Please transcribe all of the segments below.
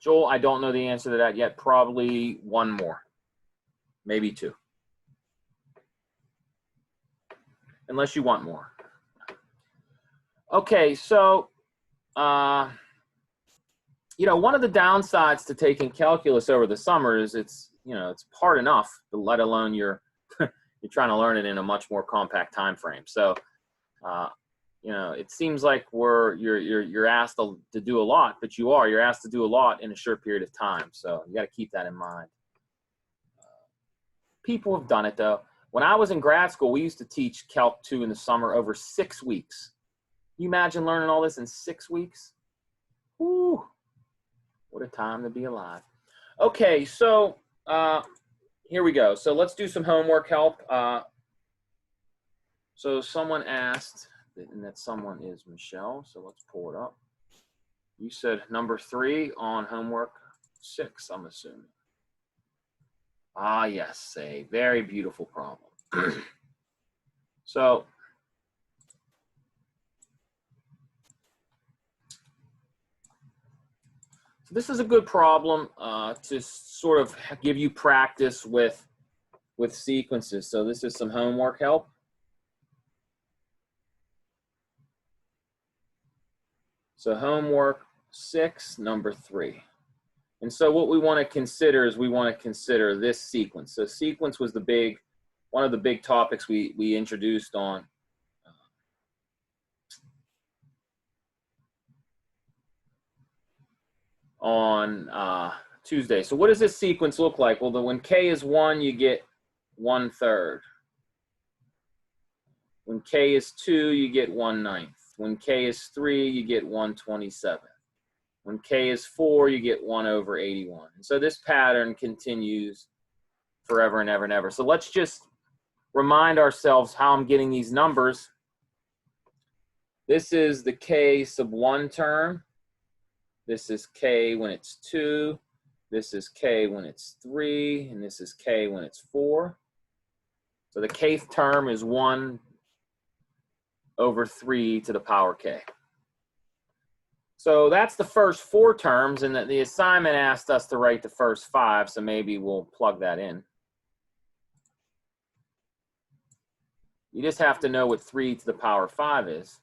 Joel, I don't know the answer to that yet. Probably one more, maybe two. Unless you want more. Okay, so, you know, one of the downsides to taking calculus over the summer is it's, you know, it's hard enough, let alone you're trying to learn it in a much more compact time frame. So, you know, it seems like you're asked to do a lot, but you're asked to do a lot in a short period of time. So you got to keep that in mind. People have done it though. When I was in grad school, we used to teach Calc 2 in the summer over 6 weeks. Can you imagine learning all this in 6 weeks? Woo, what a time to be alive. Okay, so here we go. So let's do some homework help. So someone asked, and that someone is Michelle, so let's pull it up. You said number 3 on homework 6, I'm assuming. Ah, yes, a very beautiful problem. So this is a good problem to sort of give you practice with sequences. So this is some homework help. So homework 6, number 3. And so what we want to consider is we want to consider this sequence. So sequence was one of the big topics we introduced on Tuesday. So what does this sequence look like? Well, when k is 1, you get 1/3. When k is 2, you get 1/9. When k is 3, you get 1/27. When k is 4, you get 1/81. And so this pattern continues forever and ever and ever. So let's just remind ourselves how I'm getting these numbers. This is the k sub 1 term. This is k when it's 2. This is k when it's 3. And this is k when it's 4. So the kth term is 1/3 to the power k. So that's the first 4 terms, and the assignment asked us to write the first 5, so maybe we'll plug that in. You just have to know what 3 to the power 5 is.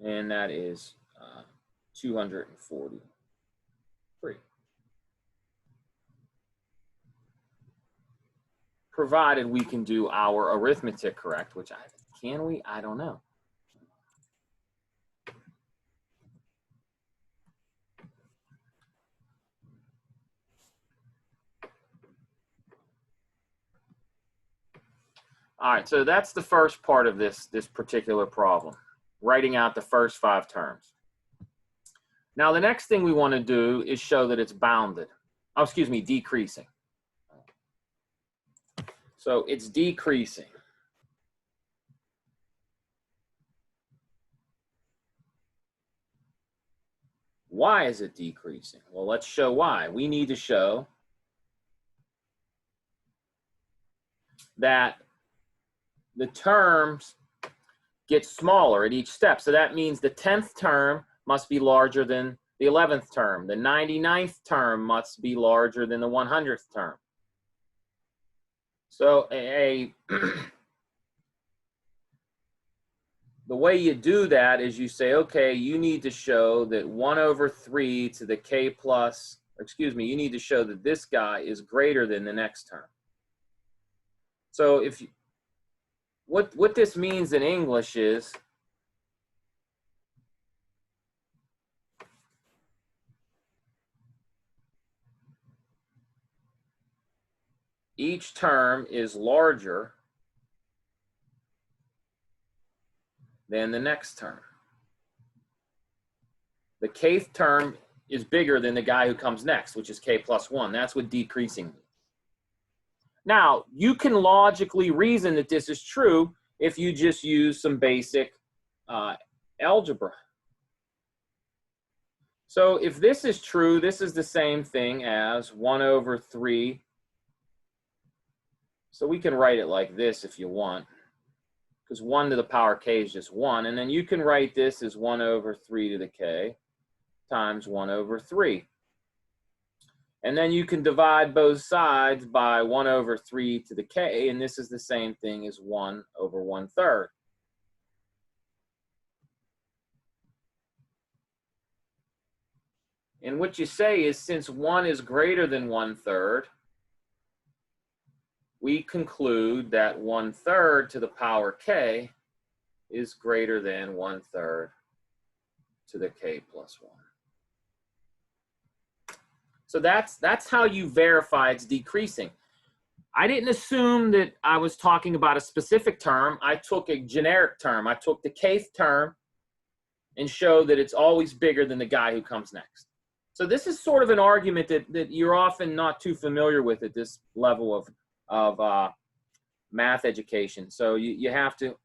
And that is 243. Provided we can do our arithmetic correct, which can we? I don't know. All right, so that's the first part of this particular problem, writing out the first 5 terms. Now the next thing we want to do is show that it's bounded. Oh, excuse me, decreasing. So it's decreasing. Why is it decreasing? Well, let's show why. We need to show that the terms get smaller at each step. So that means the 10th term must be larger than the 11th term. The 99th term must be larger than the 100th term. So the way you do that is you say, okay, you need to show that 1/3 to the k plus, excuse me, you need to show that this guy is greater than the next term. So if you, what this means in English is each term is larger than the next term. The kth term is bigger than the guy who comes next, which is k plus 1. That's what decreasing means. Now, you can logically reason that this is true if you just use some basic algebra. So if this is true, this is the same thing as 1/3. So we can write it like this if you want, because 1 to the power k is just 1. And then you can write this as 1 over 3 to the k times 1 over 3. And then you can divide both sides by 1 over 3 to the k, and this is the same thing as 1 over 1/3. And what you say is, since 1 is greater than 1/3, we conclude that 1/3 to the power k is greater than 1/3 to the k plus 1. So that's how you verify it's decreasing. I didn't assume that I was talking about a specific term. I took a generic term. I took the kth term and showed that it's always bigger than the guy who comes next. So this is sort of an argument that you're often not too familiar with at this level of math education. So you have to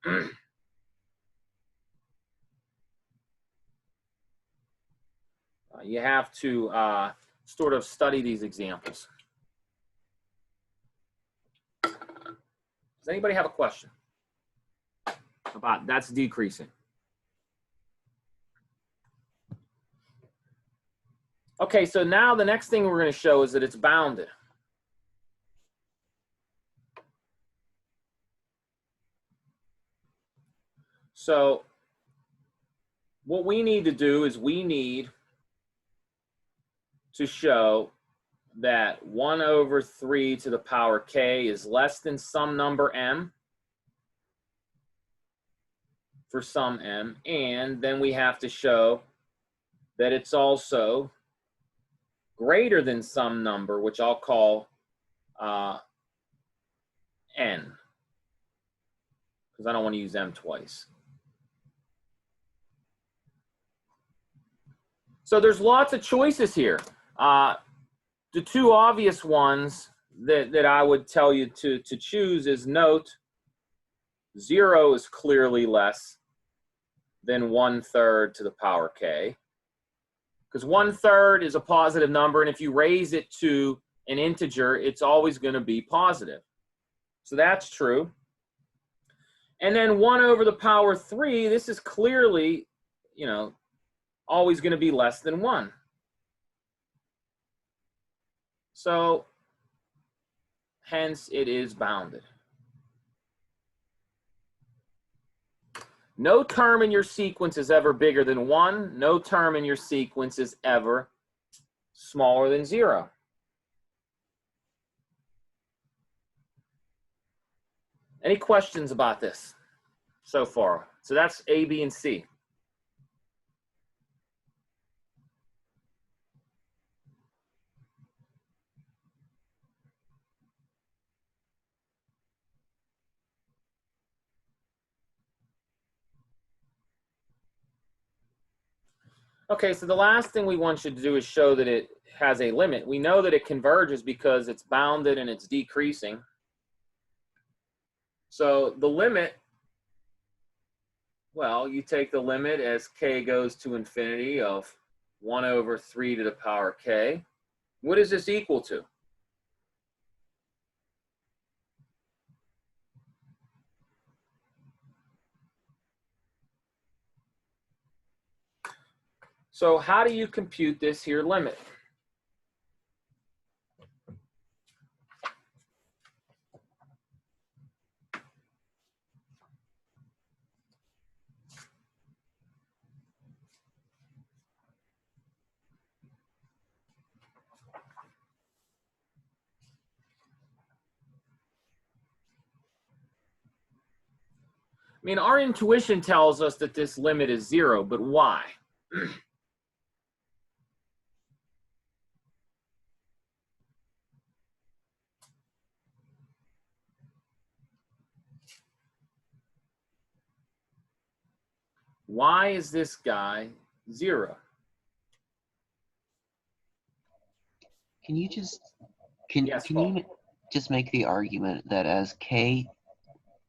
sort of study these examples. Does anybody have a question about that's decreasing? Okay, so now the next thing we're going to show is that it's bounded. So what we need to do is we need to show that 1 over 3 to the power k is less than some number m for some m, and then we have to show that it's also greater than some number, which I'll call n, because I don't want to use m twice. So there's lots of choices here. The two obvious ones that I would tell you to choose is, note, 0 is clearly less than 1/3 to the power k, because 1/3 is a positive number, and if you raise it to an integer, it's always going to be positive. So that's true. And then 1 over the power 3, this is clearly, always going to be less than 1. So hence it is bounded. No term in your sequence is ever bigger than 1. No term in your sequence is ever smaller than 0. Any questions about this so far? So that's A, B, and C. Okay, so the last thing we want you to do is show that it has a limit. We know that it converges because it's bounded and it's decreasing. So the limit, well, you take the limit as k goes to infinity of 1 over 3 to the power k. What is this equal to? So how do you compute this here limit? I mean, our intuition tells us that this limit is 0, but why? Why is this guy 0? Can you just make the argument that as k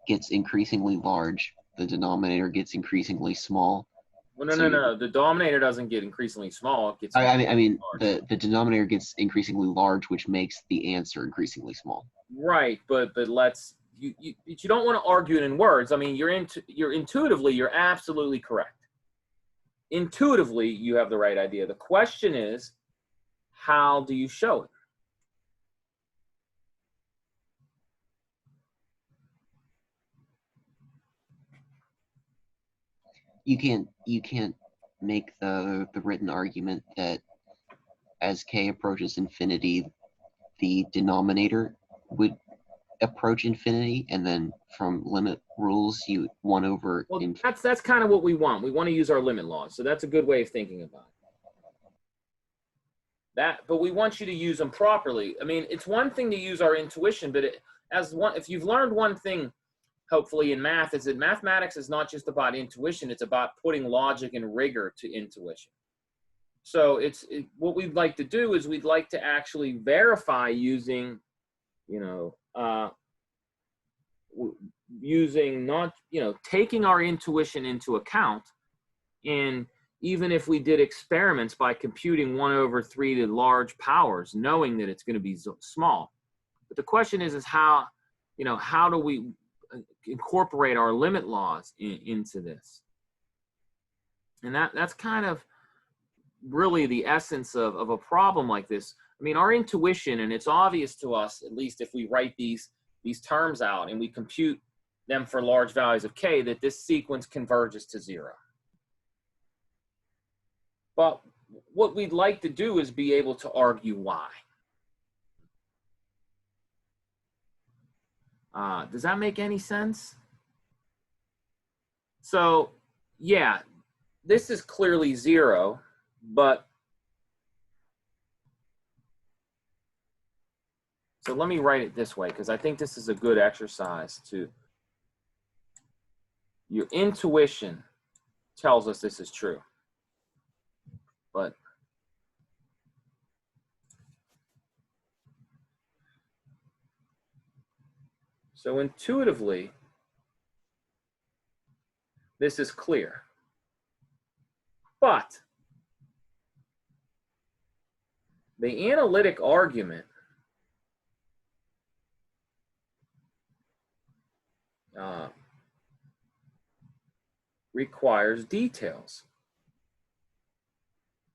gets increasingly large, the denominator gets increasingly small? Well, no. The denominator doesn't get increasingly small. It gets I mean the denominator gets increasingly large, which makes the answer increasingly small. Right, but let's you don't want to argue it in words. I mean, you're intuitively, you're absolutely correct. Intuitively, you have the right idea. The question is, how do you show it? You can't make the written argument that as k approaches infinity, the denominator would approach infinity, and then from limit rules, you 1 over. Well, that's kind of what we want. We want to use our limit laws, so that's a good way of thinking about it. But we want you to use them properly. I mean, it's one thing to use our intuition, but if you've learned one thing, hopefully in math, is that mathematics is not just about intuition; it's about putting logic and rigor to intuition. So what we'd like to do is we'd like to actually verify using, taking our intuition into account. And even if we did experiments by computing 1 over 3 to large powers, knowing that it's going to be small. But the question is how do we incorporate our limit laws into this? And that's kind of really the essence of a problem like this. I mean, our intuition, and it's obvious to us, at least if we write these terms out and we compute them for large values of k, that this sequence converges to 0. But what we'd like to do is be able to argue why. Does that make any sense? So, yeah, this is clearly 0, but so let me write it this way, because I think this is a good exercise to. Your intuition tells us this is true. But so intuitively, this is clear. But the analytic argument requires details.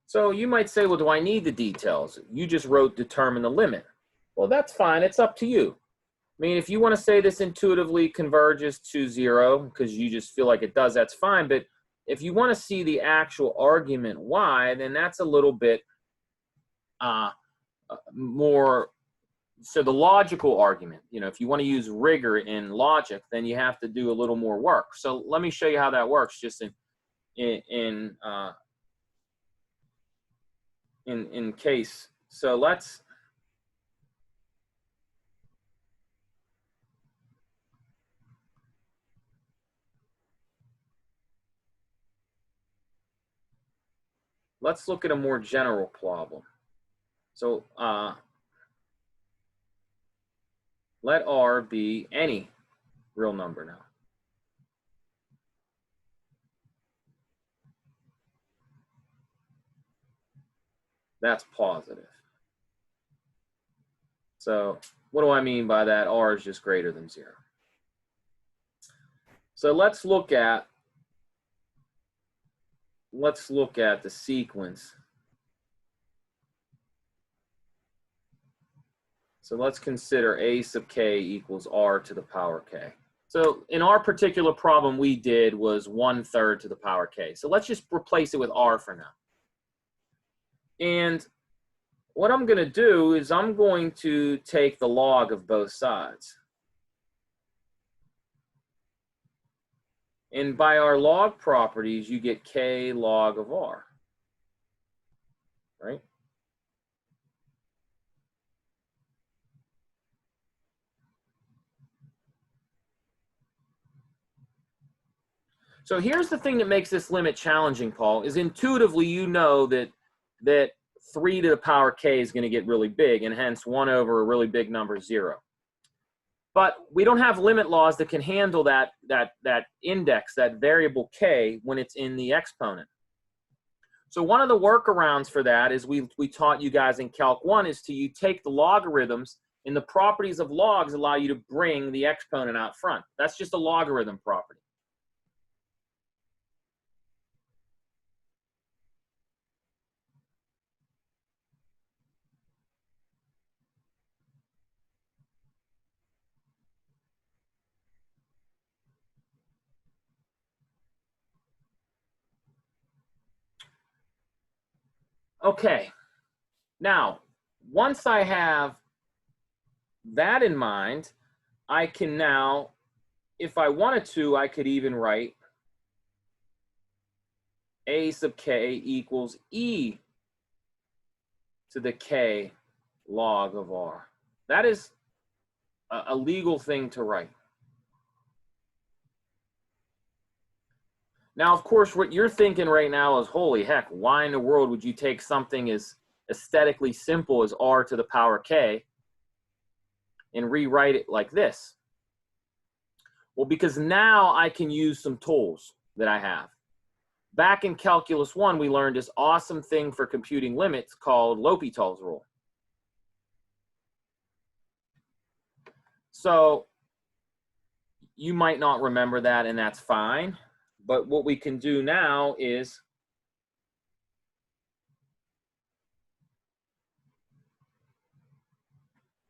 So you might say, well, do I need the details? You just wrote determine the limit. Well, that's fine. It's up to you. I mean, if you want to say this intuitively converges to 0 because you just feel like it does, that's fine. But if you want to see the actual argument why, then that's a little bit more. So the logical argument, if you want to use rigor in logic, then you have to do a little more work. So let me show you how that works just in case. So let's look at a more general problem. So let R be any real number now. That's positive. So what do I mean by that? R is just greater than 0. So let's look at the sequence. So let's consider a sub k equals r to the power k. So in our particular problem we did was 1/3 to the power k. So let's just replace it with r for now. And what I'm going to do is I'm going to take the log of both sides. And by our log properties, you get k log of r, right? So here's the thing that makes this limit challenging, Paul, is intuitively you know that 3 to the power k is going to get really big, and hence 1 over a really big number, 0. But we don't have limit laws that can handle that index, that variable k, when it's in the exponent. So one of the workarounds for that is we taught you guys in Calc 1 is you take the logarithms And the properties of logs allow you to bring the exponent out front. That's just a logarithm property. Okay, now, once I have that in mind, I can now, if I wanted to, I could even write a sub k equals e to the k log of r. That is a legal thing to write. Now, of course, what you're thinking right now is, holy heck, why in the world would you take something as aesthetically simple as r to the power k and rewrite it like this? Well, because now I can use some tools that I have. Back in Calculus 1, we learned this awesome thing for computing limits called L'Hopital's rule. So you might not remember that, and that's fine. But what we can do now is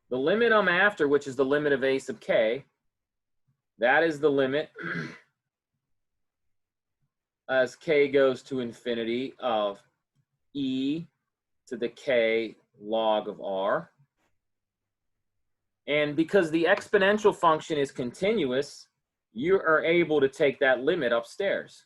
the limit I'm after, which is the limit of a sub k, that is the limit as k goes to infinity of e to the k log of r. And because the exponential function is continuous, you are able to take that limit upstairs.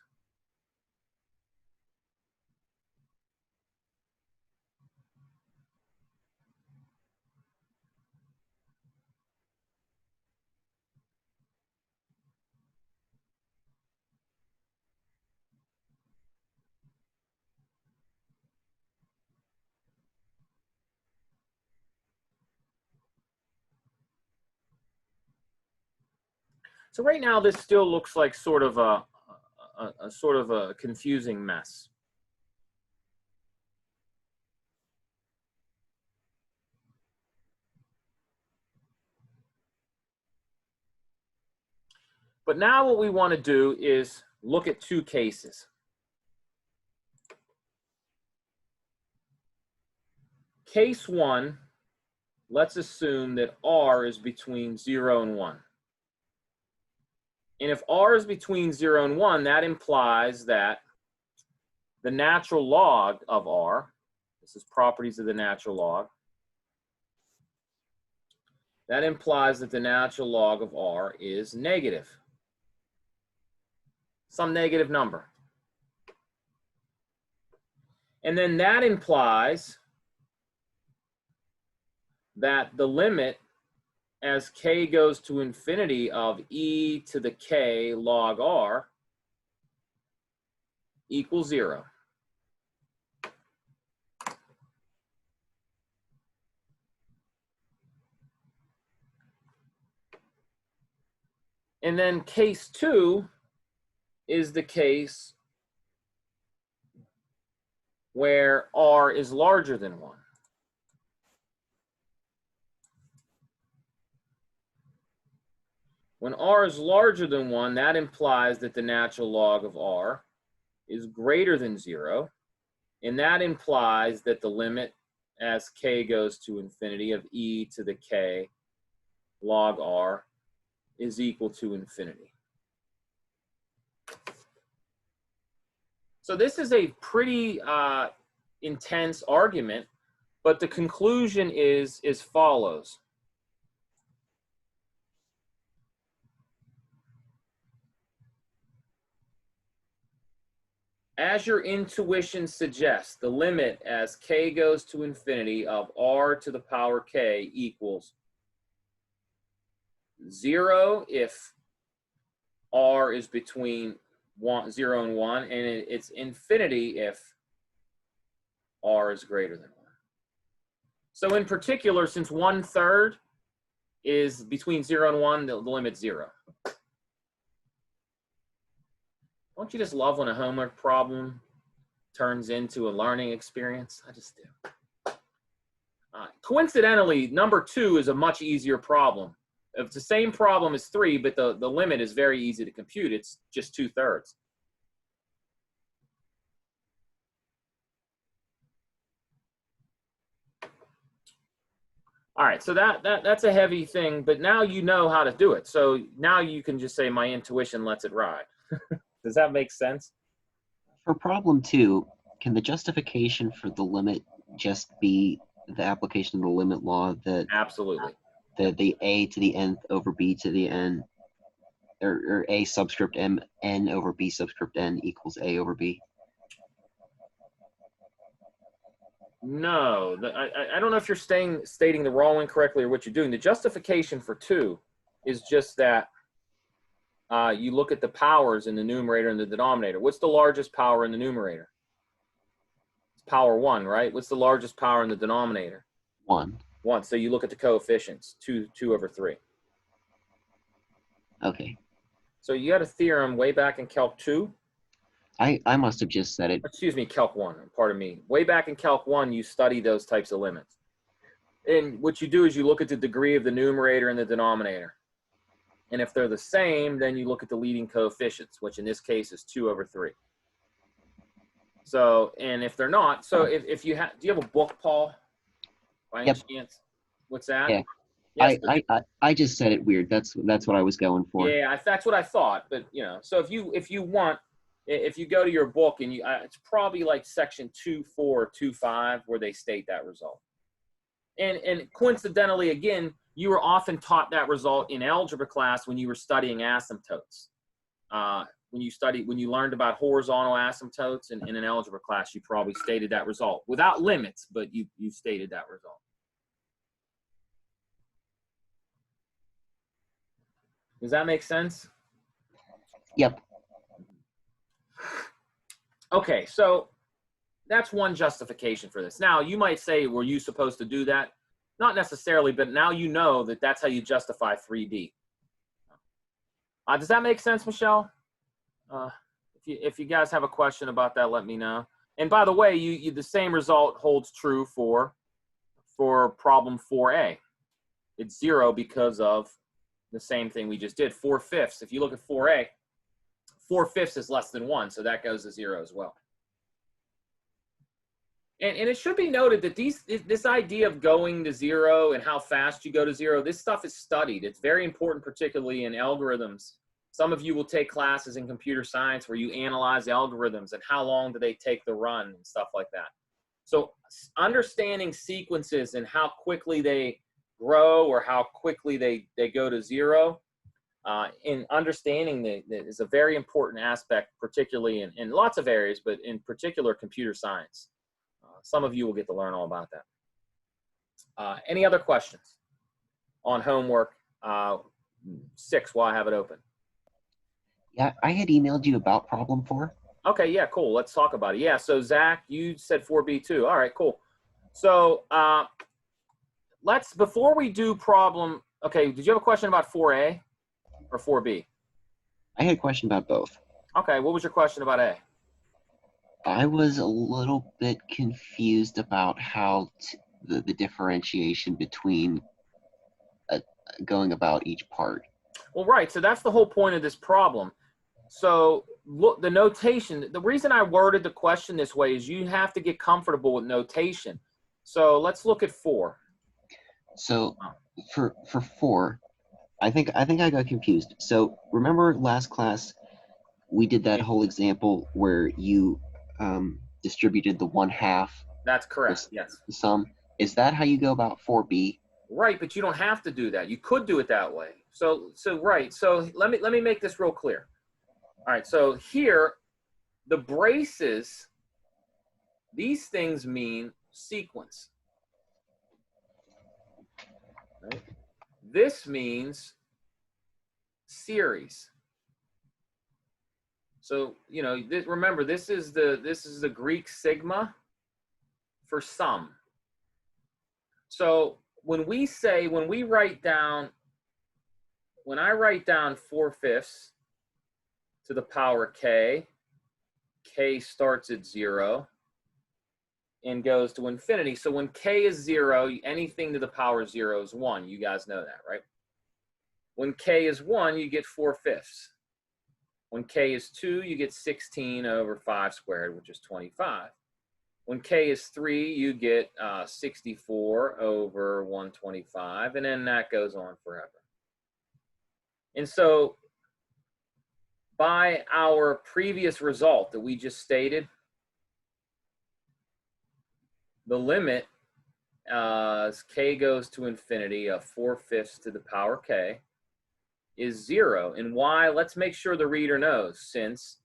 So right now, this still looks like sort of a confusing mess. But now what we want to do is look at two cases. Case 1, let's assume that r is between 0 and 1. And if r is between 0 and 1, that implies that the natural log of r, this is properties of the natural log, that implies that the natural log of r is negative. Some negative number. And then that implies that the limit as k goes to infinity of e to the k log r equals 0. And then case 2 is the case where r is larger than 1. When r is larger than 1, that implies that the natural log of r is greater than 0. And that implies that the limit as k goes to infinity of e to the k log r is equal to infinity. So this is a pretty intense argument, but the conclusion is as follows. As your intuition suggests, the limit as k goes to infinity of r to the power k equals 0 if r is between 0 and 1, and it's infinity if r is greater than 1. So in particular, since 1/3 is between 0 and 1, the limit's 0. Don't you just love when a homework problem turns into a learning experience? I just do. coincidentally, number 2 is a much easier problem. It's the same problem as 3, but the limit is very easy to compute. It's just 2/3. All right, so that's a heavy thing, but now you know how to do it. So now you can just say my intuition lets it ride. Does that make sense? For problem 2, can the justification for the limit just be the application of the limit law that Absolutely. the a to the nth over b to the n, or a subscript m n over b subscript n equals a over b? No, I don't know if you're stating the wrong one correctly or what you're doing. The justification for 2 is just that you look at the powers in the numerator and the denominator. What's the largest power in the numerator? It's power 1, right? What's the largest power in the denominator? 1. 1. So you look at the coefficients, 2 over 3. Okay. So you had a theorem way back in Calc 2. I must have just said it. Excuse me, Calc 1, pardon me. Way back in Calc 1, you study those types of limits. And what you do is you look at the degree of the numerator and the denominator. And if they're the same, then you look at the leading coefficients, which in this case is 2 over 3. So, and if they're not, so if you have, do you have a book, Paul? By any chance? What's that? Yeah. Yes, I just said it weird. That's what I was going for. yeah, that's what I thought. But you know, so if you want, if you go to your book and it's probably like section 2.4 or 2.5 where they state that result. And coincidentally, again, you were often taught that result in algebra class when you were studying asymptotes. When you learned about horizontal asymptotes in an algebra class, you probably stated that result without limits, but you stated that result. Does that make sense? Yep. Okay, so that's one justification for this. Now, you might say, were you supposed to do that? Not necessarily, but now you know that that's how you justify 3D. Does that make sense, Michelle? If you guys have a question about that, let me know. And by the way, the same result holds true for problem 4a. It's 0 because of the same thing we just did. 4/5. If you look at 4a, 4/5 is less than 1, so that goes to 0 as well. And it should be noted that this idea of going to 0 and how fast you go to 0, this stuff is studied. It's very important, particularly in algorithms. Some of you will take classes in computer science where you analyze algorithms and how long do they take the run and stuff like that. So understanding sequences and how quickly they grow or how quickly they go to 0, in understanding that is a very important aspect, particularly in lots of areas, but in particular computer science. Some of you will get to learn all about that. Any other questions on homework 6 while I have it open? Yeah, I had emailed you about problem 4. Okay, yeah, cool. Let's talk about it. Yeah, so Zach, you said 4B too. All right, cool. So before we do problem, okay, did you have a question about 4A or 4B? I had a question about both. Okay, what was your question about A? I was a little bit confused about how the differentiation between going about each part. Well, right. So that's the whole point of this problem. So look, the notation, the reason I worded the question this way is you have to get comfortable with notation. So let's look at 4. So for 4, I think I got confused. So remember last class we did that whole example where you distributed the 1/2. That's correct. Yes. The sum. Is that how you go about 4B? Right, but you don't have to do that. You could do it that way. So right. So let me make this real clear. All right. So here, the braces, these things mean sequence. Right? This means series. So remember, this is the Greek sigma for sum. So when I write down 4/5 to the power k starts at 0. and goes to infinity. So when k is 0, anything to the power 0 is 1. You guys know that, right? When k is 1, you get 4/5. When k is 2, you get 16 over 5 squared, which is 25. When k is 3, you get 64 over 125, and then that goes on forever. And so by our previous result that we just stated, the limit as k goes to infinity of 4/5 to the power k is 0. And why? Let's make sure the reader knows, since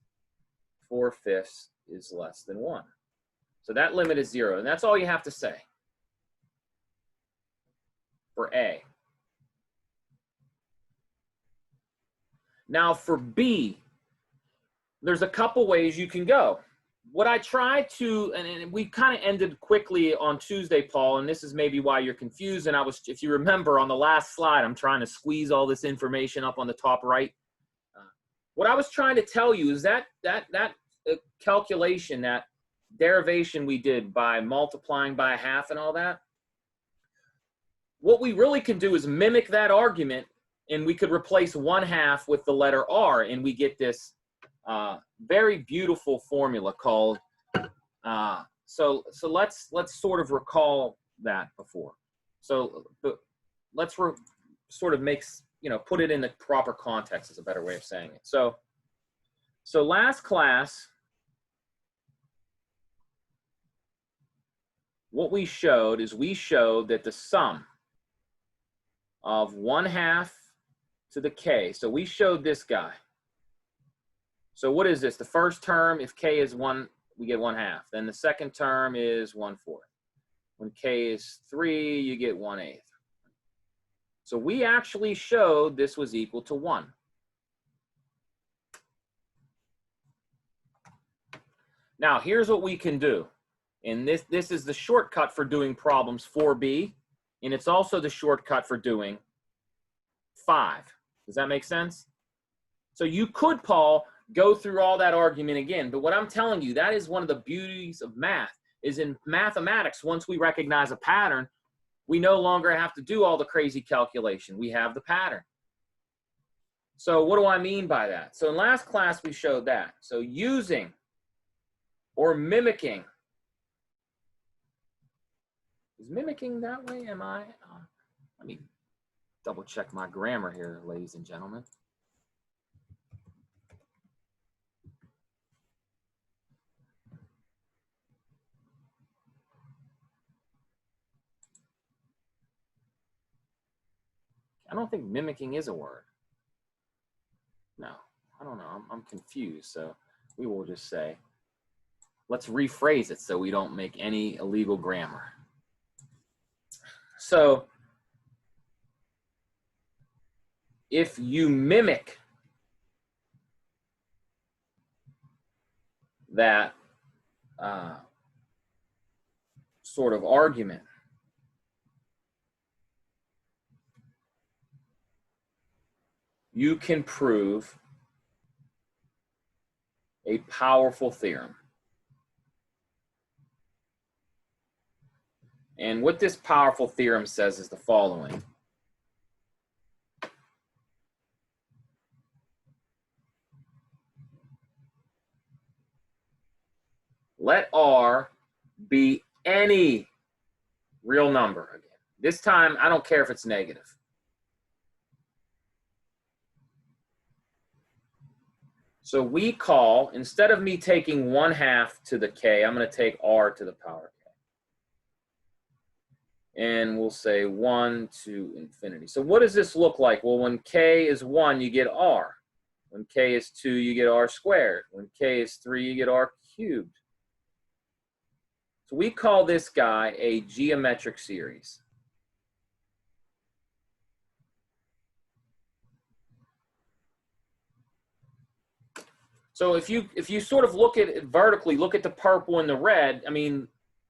4/5 is less than 1. So that limit is 0, and that's all you have to say for A. Now for B, there's a couple ways you can go. What I try to, and we kind of ended quickly on Tuesday, Paul, and this is maybe why you're confused. And if you remember on the last slide, I'm trying to squeeze all this information up on the top right. What I was trying to tell you is that calculation, that derivation we did by multiplying by half and all that, what we really can do is mimic that argument, and we could replace 1/2 with the letter R, and we get this very beautiful formula called, so let's sort of recall that before. So let's sort of put it in the proper context is a better way of saying it. So last class, what we showed that the sum of 1/2 to the k, so we showed this guy. So what is this? The first term, if k is 1, we get 1/2. Then the second term is 1/4. When k is 3, you get 1/8. So we actually showed this was equal to 1. Now here's what we can do. And this is the shortcut for doing problems 4B, and it's also the shortcut for doing 5. Does that make sense? So you could, Paul, go through all that argument again, but what I'm telling you, that is one of the beauties of math, is in mathematics, once we recognize a pattern, we no longer have to do all the crazy calculation. We have the pattern. So what do I mean by that? So in last class, we showed that. So using or mimicking, is mimicking that way? Am I? Let me double check my grammar here, ladies and gentlemen. I don't think mimicking is a word. No, I don't know. I'm confused. So we will just say, let's rephrase it so we don't make any illegal grammar. So if you mimic that sort of argument, you can prove a powerful theorem. And what this powerful theorem says is the following. Let R be any real number. Again, this time, I don't care if it's negative. So we call, instead of me taking 1/2 to the k, I'm going to take R to the power k. And we'll say 1 to infinity. So what does this look like? Well, when k is 1, you get R. When k is 2, you get R squared. When k is 3, you get R cubed. So we call this guy a geometric series. So if you sort of look at it vertically, look at the purple and the red, I mean,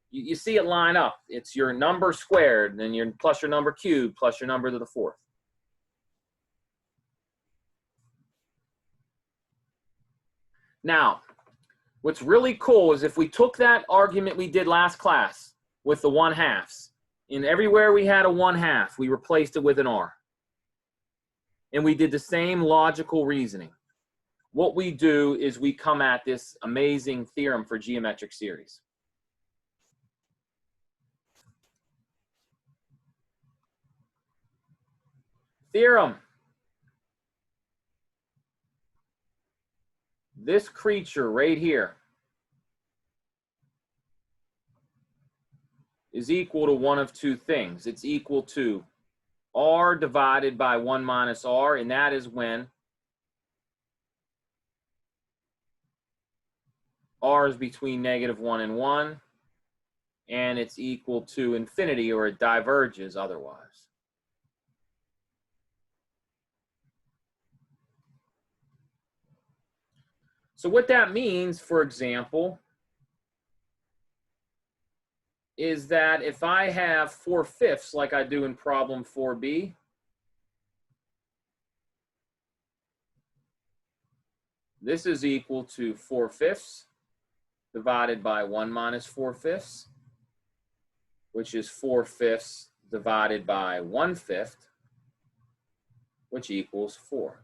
you see it line up. It's your number squared, then your plus your number cubed, plus your number to the 4th. Now, What's really cool is if we took that argument we did last class with the 1/2s, and everywhere we had a 1/2, we replaced it with an R. And we did the same logical reasoning. What we do is we come at this amazing theorem for geometric series. Theorem. This creature right here is equal to one of two things. It's equal to R divided by 1 minus R, and that is when R is between -1 and 1, and it's equal to infinity, or it diverges otherwise. So what that means, for example, is that if I have 4/5 like I do in problem 4b, this is equal to 4/5 divided by 1 minus 4/5, which is 4/5 divided by 1/5, which equals 4.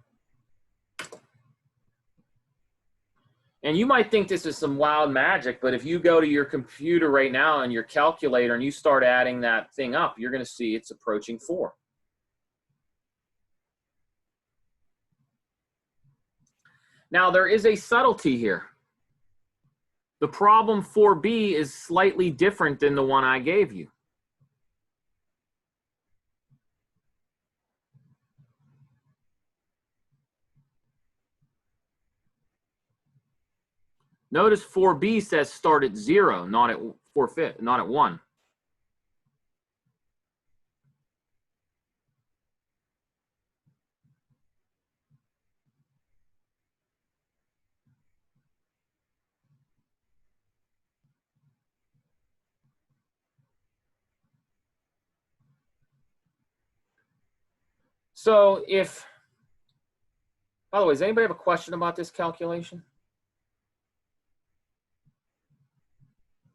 And you might think this is some wild magic, but if you go to your computer right now and your calculator and you start adding that thing up, you're going to see it's approaching 4. Now, there is a subtlety here. The problem 4b is slightly different than the one I gave you. Notice 4b says start at 0, not at 4/5, not at 1. So if, by the way, does anybody have a question about this calculation?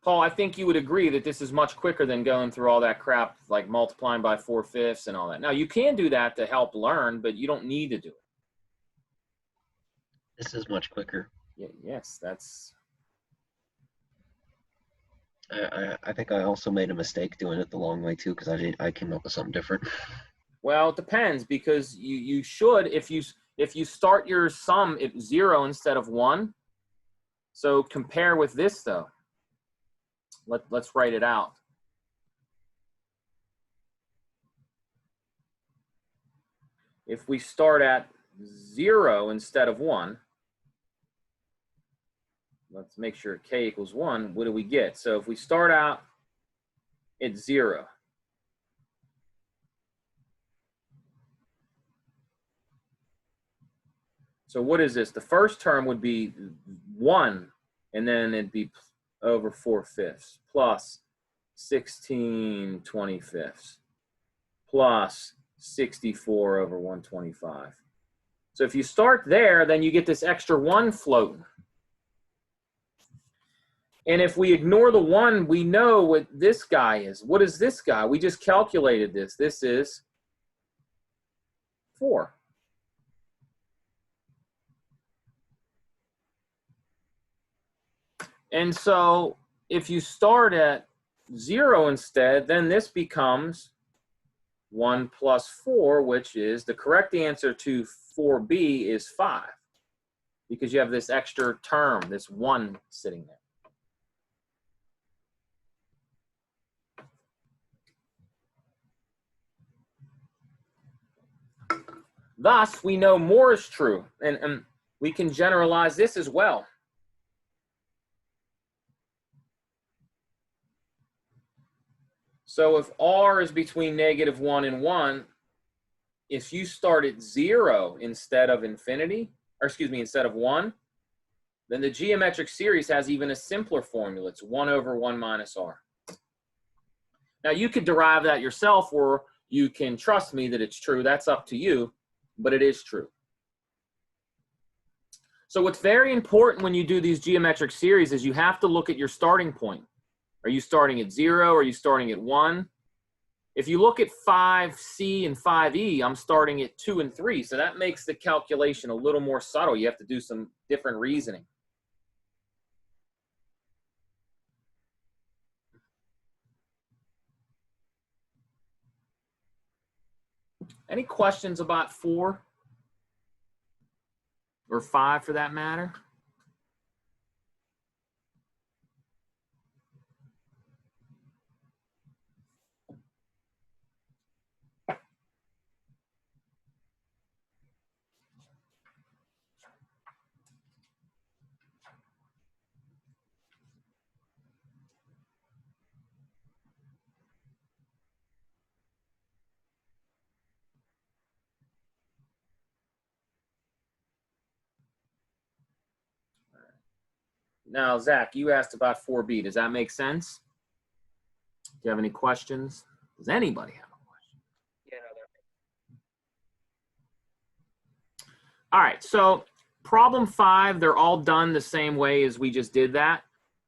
Paul, I think you would agree that this is much quicker than going through all that crap, like multiplying by 4/5 and all that. Now, you can do that to help learn, but you don't need to do it. This is much quicker. Yeah, yes, that's... I think I also made a mistake doing it the long way too, because I came up with something different. Well, it depends, because you should, if you start your sum at 0 instead of 1. So compare with this, though. Let's write it out. If we start at 0 instead of 1, let's make sure k equals 1, what do we get? So if we start out at 0, so what is this? The first term would be 1, and then it'd be over 4/5 plus 16/25 plus 64 over 125. So if you start there, then you get this extra 1 floating. And if we ignore the 1, we know what this guy is. What is this guy? We just calculated this. This is 4. And so if you start at 0 instead, then this becomes 1 plus 4, which is, the correct answer to 4b is 5, because you have this extra term, this 1 sitting there. Thus, we know more is true, and we can generalize this as well. So if R is between -1 and 1, if you start at 0 instead of infinity, or excuse me, instead of 1, then the geometric series has even a simpler formula. It's 1 over 1 minus R. Now, you could derive that yourself, or you can trust me that it's true. That's up to you, but it is true. So what's very important when you do these geometric series is you have to look at your starting point. Are you starting at 0? Are you starting at 1? If you look at 5C and 5E, I'm starting at 2 and 3. So that makes the calculation a little more subtle. You have to do some different reasoning. Any questions about 4? Or 5 for that matter? Now, Zach, you asked about 4B. Does that make sense? Do you have any questions? Does anybody have a question? Yeah, no, All right, so problem 5, they're all done the same way as we just did that.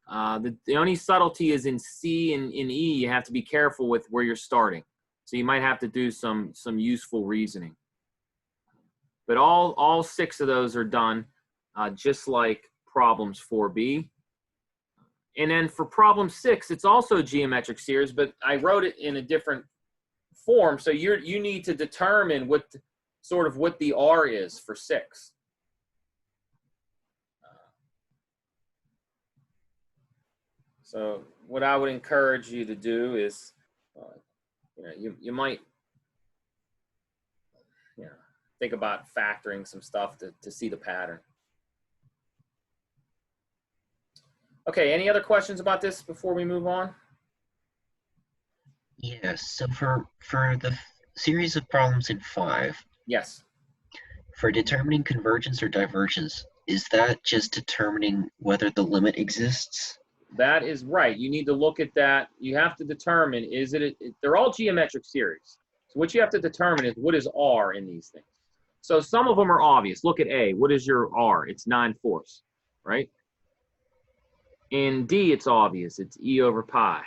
The only subtlety is in C and in E, you have to be careful with where you're starting. So you might have to do some useful reasoning. But all 6 of those are done just like problems 4B. And then for problem 6, it's also a geometric series, but I wrote it in a different form. So you need to determine what the R is for 6. So what I would encourage you to do is, you might, think about factoring some stuff to see the pattern. Okay, any other questions about this before we move on? Yes, so for the series of problems in 5, Yes. for determining convergence or divergence, is that just determining whether the limit exists? That is right. You need to look at that. You have to determine, they're all geometric series. So what you have to determine is what is R in these things. So some of them are obvious. Look at A. What is your R? It's 9/4, right? In D, it's obvious. It's E over pi.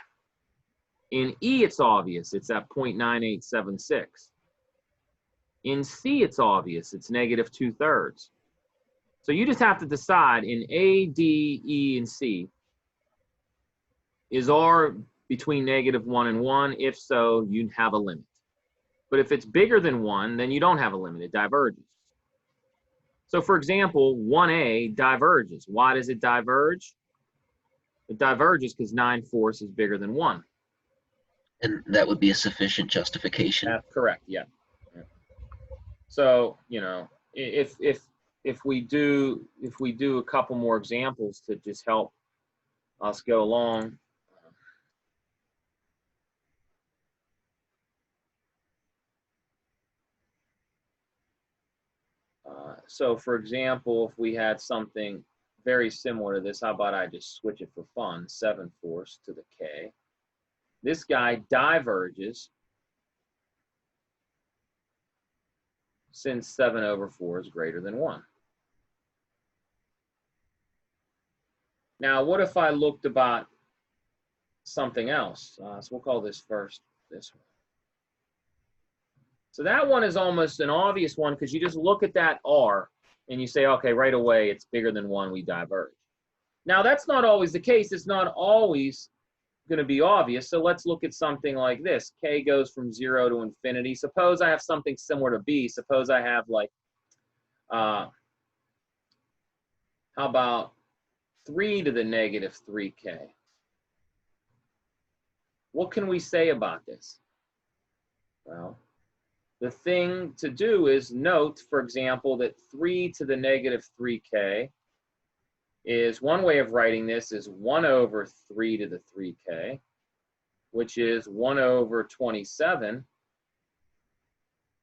In E, it's obvious. It's at 0.9876. In C, it's obvious. It's negative 2/3. So you just have to decide in A, D, E, and C, is R between -1 and 1? If so, you have a limit. But if it's bigger than 1, then you don't have a limit. It diverges. So for example, 1A diverges. Why does it diverge? It diverges because 9/4 is bigger than 1. And that would be a sufficient justification? That's correct, yeah. So, if we do a couple more examples to just help us go along. So for example, if we had something very similar to this, how about I just switch it for fun, 7/4 to the K. This guy diverges since 7/4 is greater than 1. Now, what if I looked about something else? So we'll call this first this one. So that one is almost an obvious one because you just look at that R and you say, okay, right away, it's bigger than 1, we diverge. Now, that's not always the case. It's not always going to be obvious. So let's look at something like this. K goes from 0 to infinity. Suppose I have something similar to B. Suppose I have like, how about 3 to the -3K? What can we say about this? Well, the thing to do is note, for example, that 3 to the -3K is, one way of writing this is 1 over 3 to the 3K, which is 1 over 27.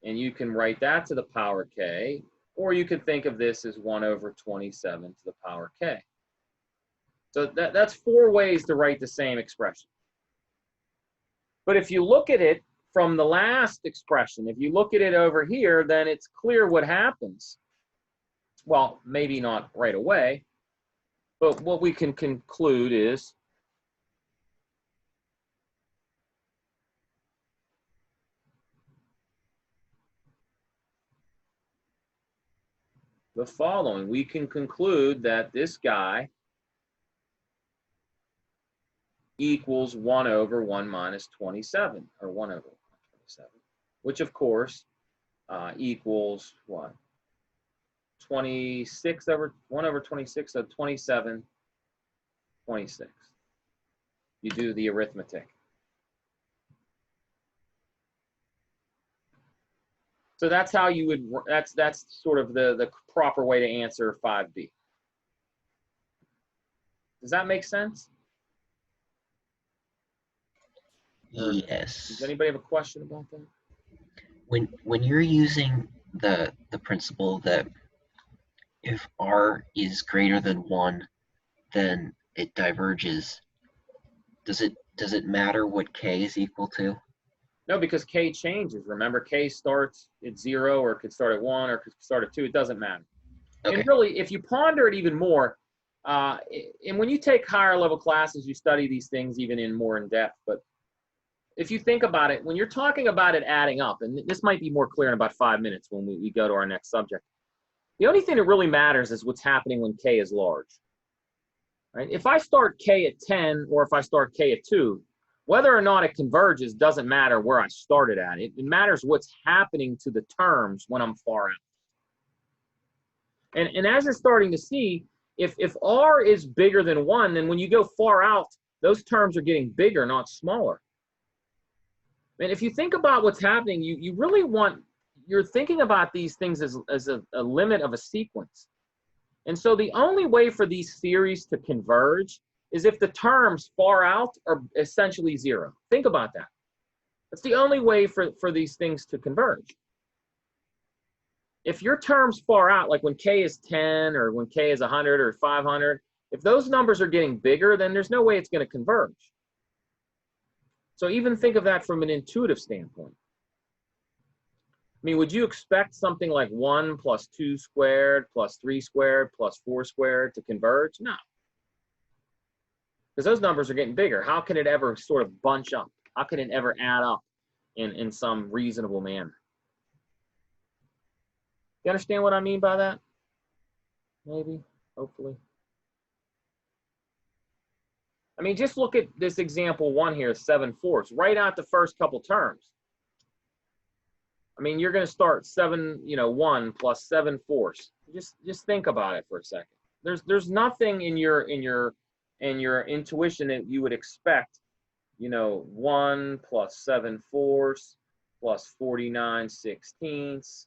And you can write that to the power K, or you could think of this as 1 over 27 to the power K. So that's 4 ways to write the same expression. But if you look at it from the last expression, if you look at it over here, then it's clear what happens. well, maybe not right away, but what we can conclude is the following. We can conclude that this guy equals 1 over 1 minus 27, or 1 over 27, which of course equals what? 26 over 1 over 26, so 27, 26. You do the arithmetic. So that's how you would, that's sort of the proper way to answer 5B. Does that make sense? Yes. Does anybody have a question about that? When you're using the principle that if R is greater than 1, then it diverges, does it matter what K is equal to? No, because K changes. Remember, K starts at 0, or it could start at 1, or it could start at 2. It doesn't matter. Okay. And really, if you ponder it even more, and when you take higher level classes, you study these things even in more in depth. But if you think about it, when you're talking about it adding up, and this might be more clear in about 5 minutes when we go to our next subject, the only thing that really matters is what's happening when K is large. Right? If I start K at 10, or if I start K at 2, whether or not it converges doesn't matter where I started at. It matters what's happening to the terms when I'm far out. And as you're starting to see, if R is bigger than 1, then when you go far out, those terms are getting bigger, not smaller. And if you think about what's happening, you really want, you're thinking about these things as a limit of a sequence. And so the only way for these theories to converge is if the terms far out are essentially 0. Think about that. That's the only way for these things to converge. If your terms far out, like when K is 10, or when K is 100 or 500, if those numbers are getting bigger, then there's no way it's going to converge. So even think of that from an intuitive standpoint. I mean, would you expect something like 1 plus 2 squared plus 3 squared plus 4 squared to converge? No. Because those numbers are getting bigger. How can it ever sort of bunch up? How can it ever add up in some reasonable manner? You understand what I mean by that? Maybe, hopefully. I mean, just look at this example 1 here, 7/4. Write out the first couple terms. I mean, you're going to start 1 plus 7/4. Just think about it for a second. There's nothing in your intuition that you would expect. 1 plus 7/4 plus 49/16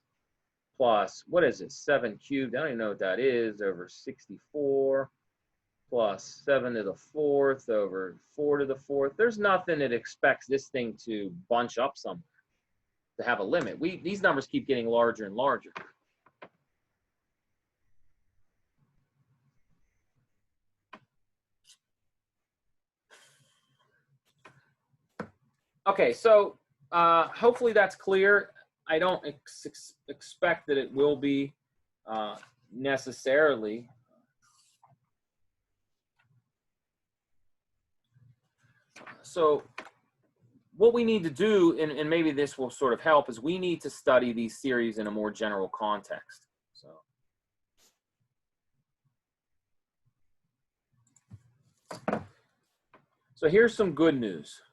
plus, what is it, 7 cubed? I don't even know what that is, over 64 plus 7 to the 4th over 4 to the 4th. There's nothing that expects this thing to bunch up somewhere, to have a limit. These numbers keep getting larger and larger. Okay, so hopefully that's clear. I don't expect that it will be necessarily. So what we need to do, and maybe this will sort of help, is we need to study these theories in a more general context. So here's some good news.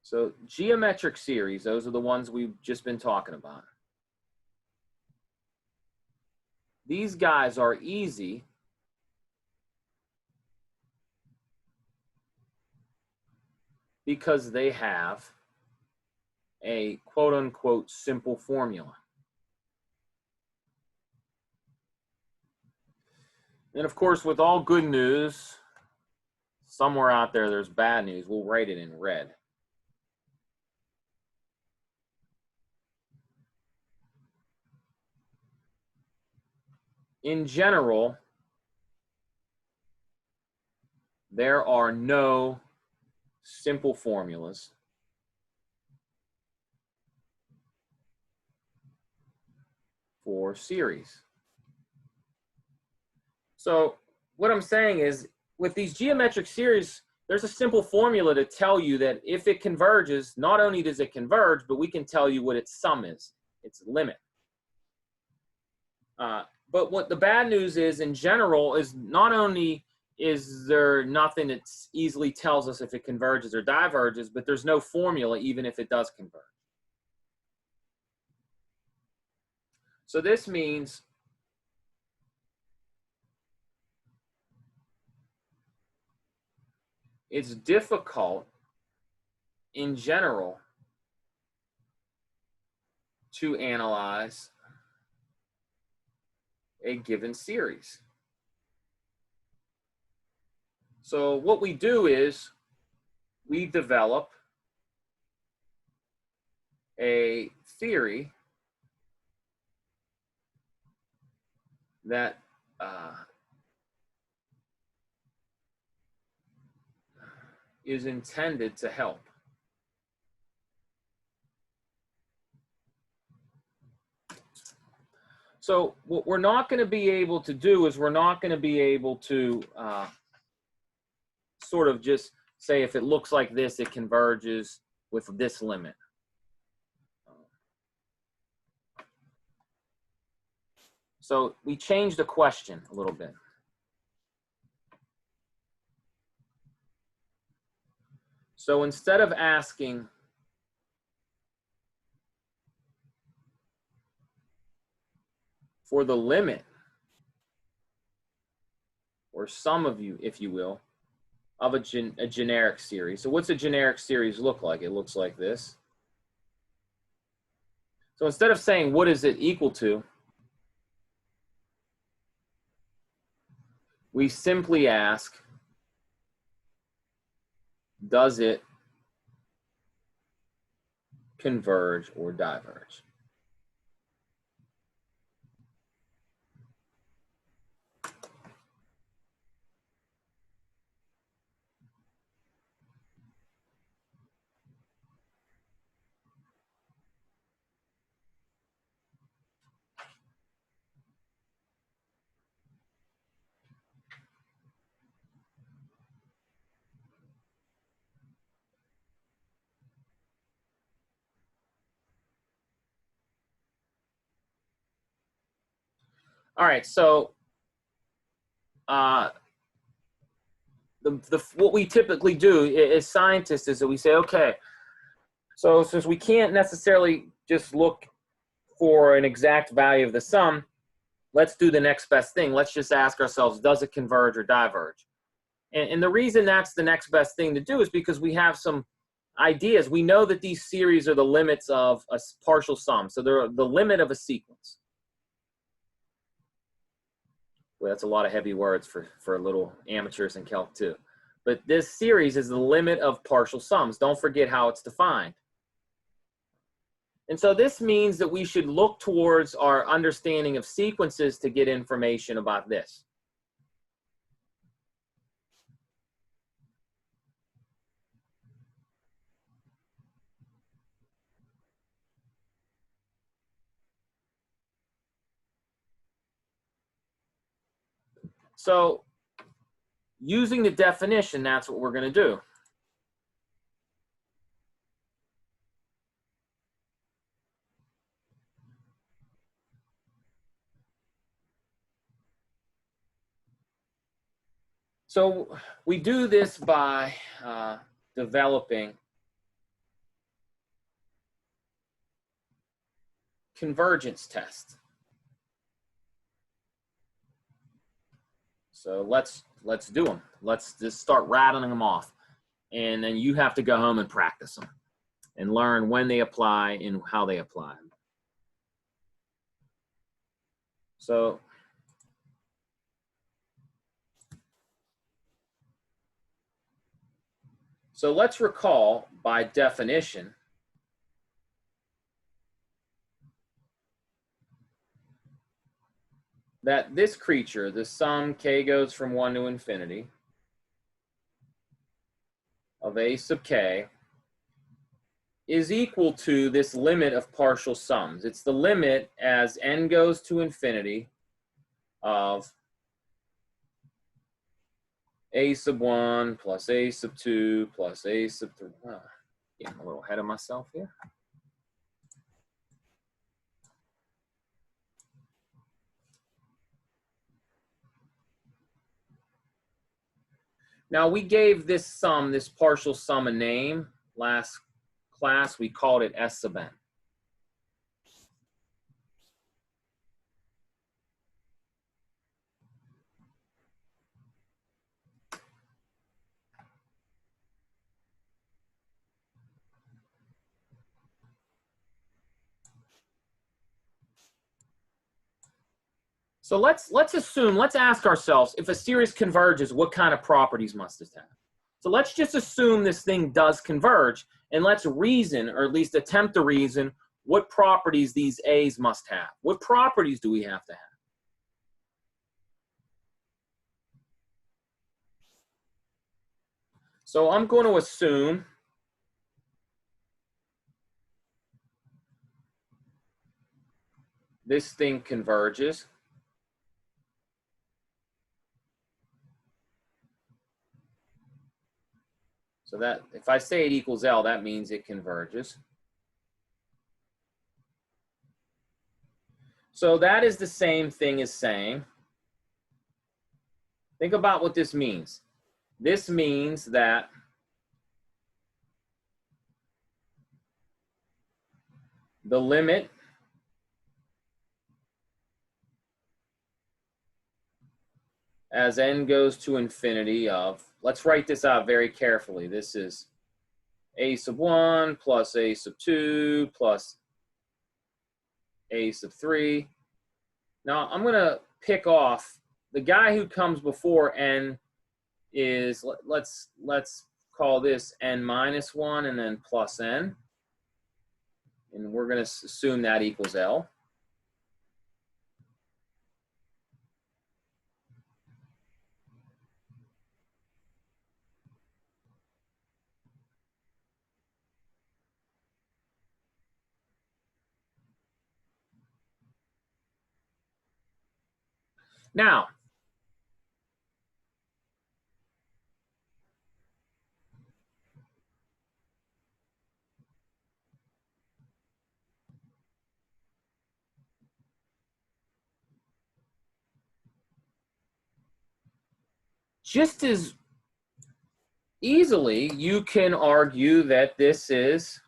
So geometric series, those are the ones we've just been talking about. These guys are easy because they have a quote-unquote simple formula. And of course, with all good news, somewhere out there there's bad news. We'll write it in red. In general, there are no simple formulas for series. So what I'm saying is, with these geometric series, there's a simple formula to tell you that if it converges, not only does it converge, but we can tell you what its sum is, its limit. But what the bad news is, in general, is not only is there nothing that easily tells us if it converges or diverges, but there's no formula even if it does converge. So this means it's difficult in general to analyze a given series. So what we do is we develop a theory that is intended to help. So what we're not going to be able to do is we're not going to be able to sort of just say if it looks like this, it converges with this limit. So we changed the question a little bit. So instead of asking for the limit, or sum of you, if you will, of a generic series. So what's a generic series look like? It looks like this. So instead of saying what is it equal to, we simply ask, does it converge or diverge? All right, so what we typically do as scientists is that we say, okay, so since we can't necessarily just look for an exact value of the sum, let's do the next best thing. Let's just ask ourselves, does it converge or diverge? And the reason that's the next best thing to do is because we have some ideas. We know that these series are the limits of a partial sum. So they're the limit of a sequence. Well, that's a lot of heavy words for little amateurs in Calc 2. But this series is the limit of partial sums. Don't forget how it's defined. And so this means that we should look towards our understanding of sequences to get information about this. So using the definition, that's what we're going to do. So we do this by developing convergence tests. So let's do them. Let's just start rattling them off. And then you have to go home and practice them and learn when they apply and how they apply. So let's recall by definition that this creature, the sum k goes from 1 to infinity of a sub k is equal to this limit of partial sums. It's the limit as n goes to infinity of a sub 1 plus a sub 2 plus a sub 3. Getting a little ahead of myself here. Now we gave this sum, this partial sum, a name. Last class we called it S sub n. So let's assume, let's ask ourselves, if a series converges, what kind of properties must it have? So let's just assume this thing does converge, and let's reason, or at least attempt to reason, what properties these A's must have. What properties do we have to have? So I'm going to assume this thing converges. So that if I say it equals L, that means it converges. So that is the same thing as saying, think about what this means. This means that the limit as n goes to infinity of, let's write this out very carefully. This is a sub 1 plus a sub 2 plus a sub 3. Now I'm going to pick off the guy who comes before n is, let's call this n minus 1 and then plus n. And we're going to assume that equals L. Now, just as easily, you can argue that this is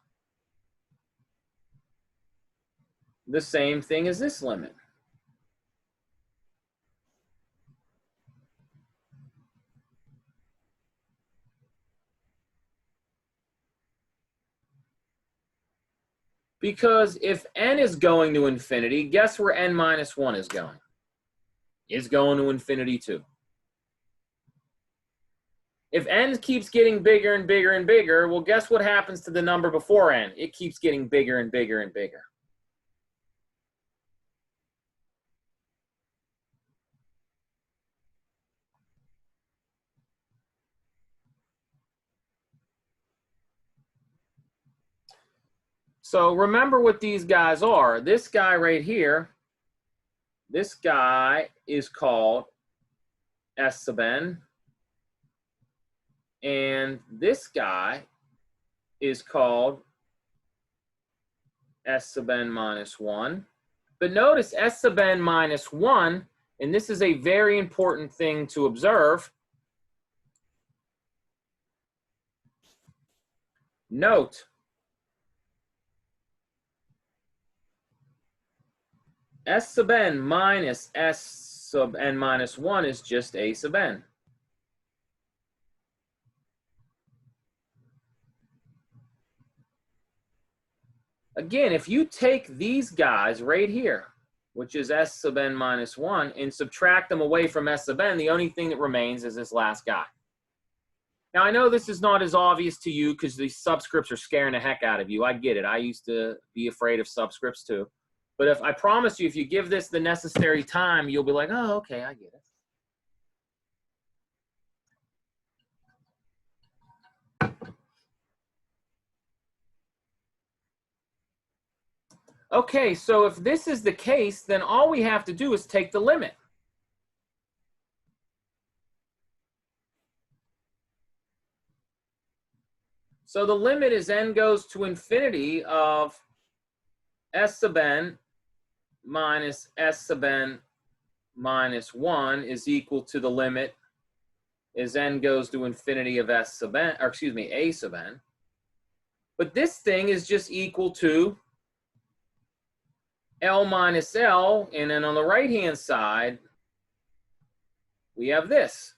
the same thing as this limit. Because if n is going to infinity, guess where n minus 1 is going? It's going to infinity too. If n keeps getting bigger and bigger and bigger, well, guess what happens to the number before n? It keeps getting bigger and bigger and bigger. So remember what these guys are. This guy right here, this guy is called S sub n. And this guy is called S sub n minus 1. But notice S sub n minus 1, and this is a very important thing to observe. Note, S sub n minus S sub n minus 1 is just A sub n. Again, if you take these guys right here, which is S sub n minus 1, and subtract them away from S sub n, the only thing that remains is this last guy. Now, I know this is not as obvious to you because these subscripts are scaring the heck out of you. I get it. I used to be afraid of subscripts too. But if I promise you, if you give this the necessary time, you'll be like, oh, okay, I get it. Okay, so if this is the case, then all we have to do is take the limit. So the limit is n goes to infinity of s sub n minus s sub n minus 1 is equal to the limit is n goes to infinity of s sub n, or excuse me, a sub n. But this thing is just equal to L minus L, and then on the right-hand side, we have this.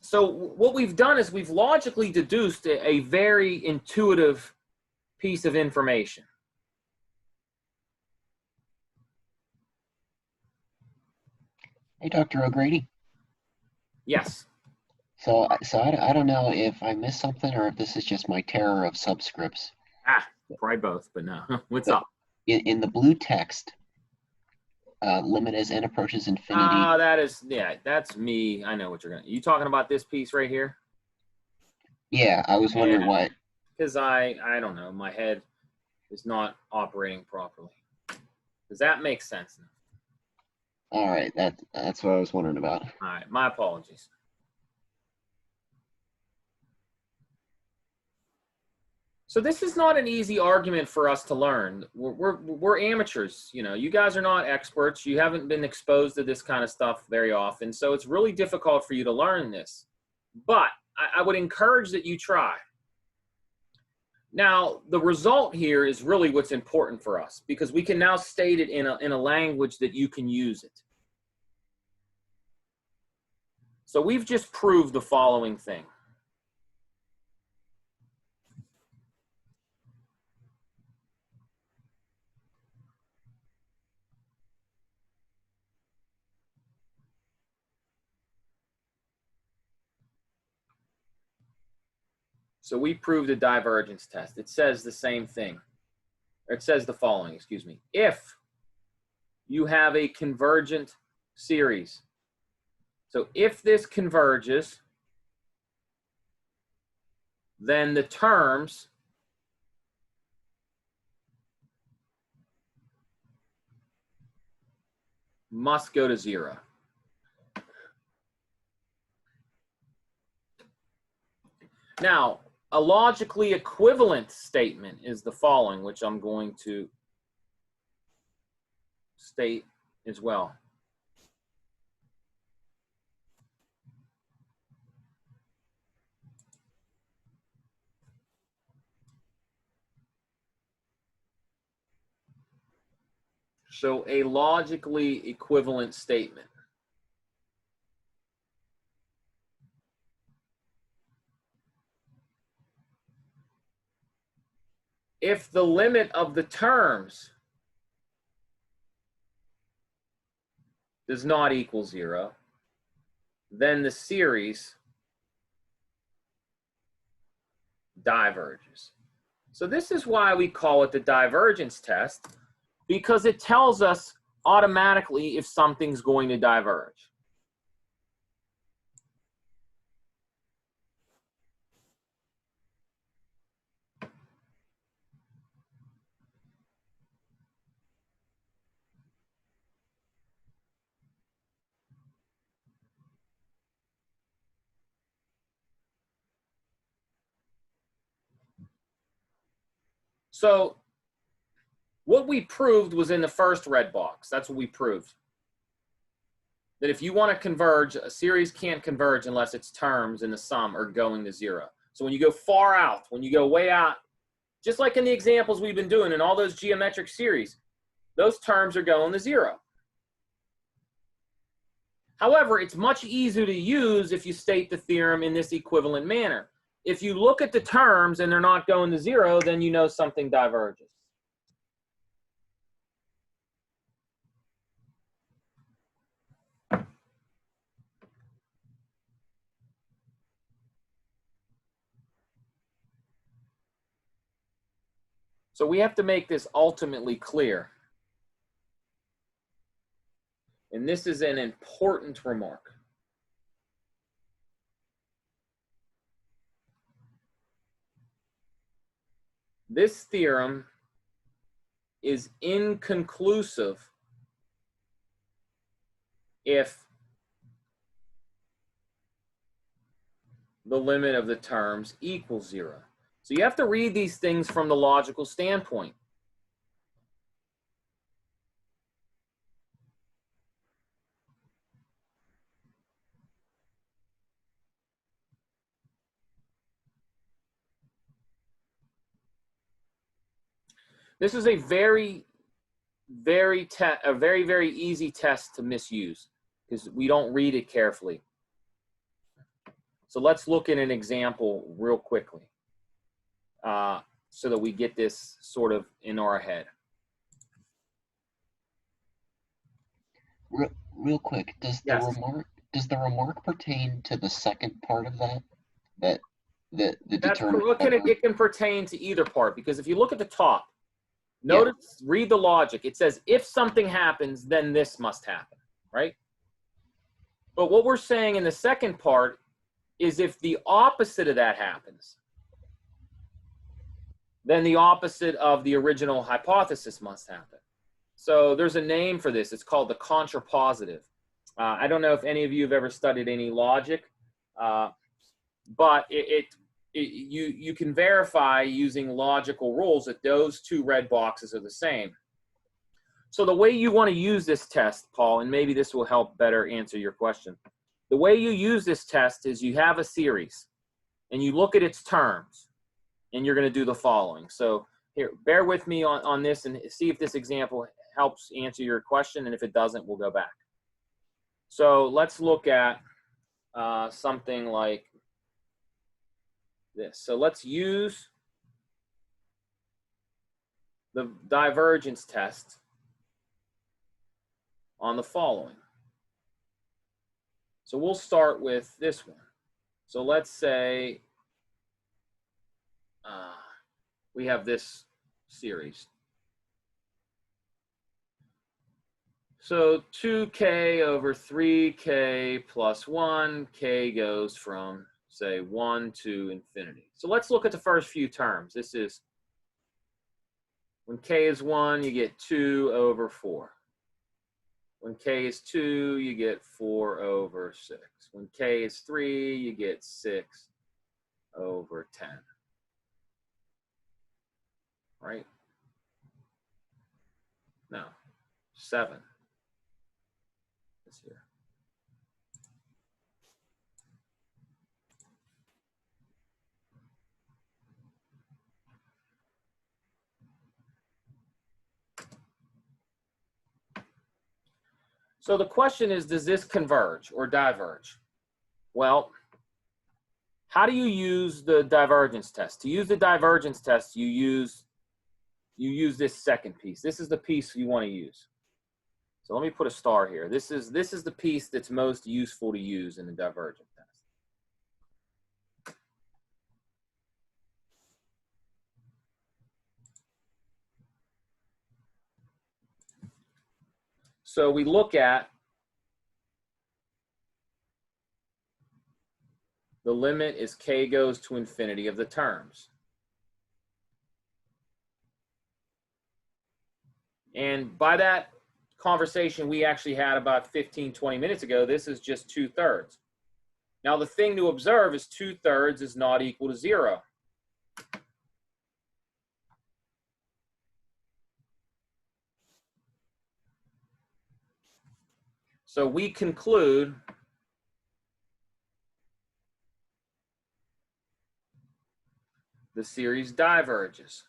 So what we've done is we've logically deduced a very intuitive piece of information. Hey, Dr. O'Grady. Yes. So I don't know if I missed something or if this is just my terror of subscripts. Ah, probably both, but no. What's But up? in the blue text, limit as n approaches infinity. That is, yeah, that's me. I know what you're gonna. You talking about this piece right here? Yeah, I was wondering what. Because I don't know. My head is not operating properly. Does that make sense? All right, that's what I was wondering about. All right, my apologies. So this is not an easy argument for us to learn. We're amateurs, you know. You guys are not experts. You haven't been exposed to this kind of stuff very often, so it's really difficult for you to learn this. But I would encourage that you try. Now, the result here is really what's important for us because we can now state it in a language that you can use it. So we've just proved the following thing. So we proved a divergence test. It says the same thing. Or it says the following, excuse me. If you have a convergent series, so if this converges, then the terms must go to 0. Now, a logically equivalent statement is the following, which I'm going to state as well. So a logically equivalent statement. If the limit of the terms does not equal 0, then the series diverges. So this is why we call it the divergence test, because it tells us automatically if something's going to diverge. So what we proved was in the first red box. That's what we proved. That if you want to converge, a series can't converge unless its terms in the sum are going to 0. So when you go far out, when you go way out, just like in the examples we've been doing in all those geometric series, those terms are going to 0. However, it's much easier to use if you state the theorem in this equivalent manner. If you look at the terms and they're not going to 0, then you know something diverges. So we have to make this ultimately clear. And this is an important remark. this theorem is inconclusive if the limit of the terms equals 0. So you have to read these things from the logical standpoint. This is a very easy test to misuse because we don't read it carefully. So let's look at an example real quickly so that we get this sort of in our head. Real quick, does Yes. the remark pertain to the second part of that the That's determinant? it can pertain to either part, because if you look at the top, Yeah. notice, read the logic. It says if something happens, then this must happen, right? But what we're saying in the second part is if the opposite of that happens, then the opposite of the original hypothesis must happen. So there's a name for this. It's called the contrapositive. I don't know if any of you have ever studied any logic, but you can verify using logical rules that those two red boxes are the same. So the way you want to use this test, Paul, and maybe this will help better answer your question. The way you use this test is you have a series and you look at its terms and you're going to do the following. So here, bear with me on this and see if this example helps answer your question. And if it doesn't, we'll go back. So let's look at something like this. So let's use the divergence test on the following. So we'll start with this one. So let's say we have this series. So 2k over 3k plus 1, k goes from, say, 1 to infinity. So let's look at the first few terms. This is, when k is 1, you get 2 over 4. When k is 2, you get 4 over 6. When k is 3, you get 6 over 10. Right? Now, 7 is here. So the question is, does this converge or diverge? Well, how do you use the divergence test? To use the divergence test, you use this second piece. This is the piece you want to use. So let me put a star here. This is the piece that's most useful to use in the divergence test. So we look at the limit is k goes to infinity of the terms. And by that conversation we actually had about 15, 20 minutes ago, this is just 2/3. Now the thing to observe is 2/3 is not equal to 0. So we conclude the series diverges.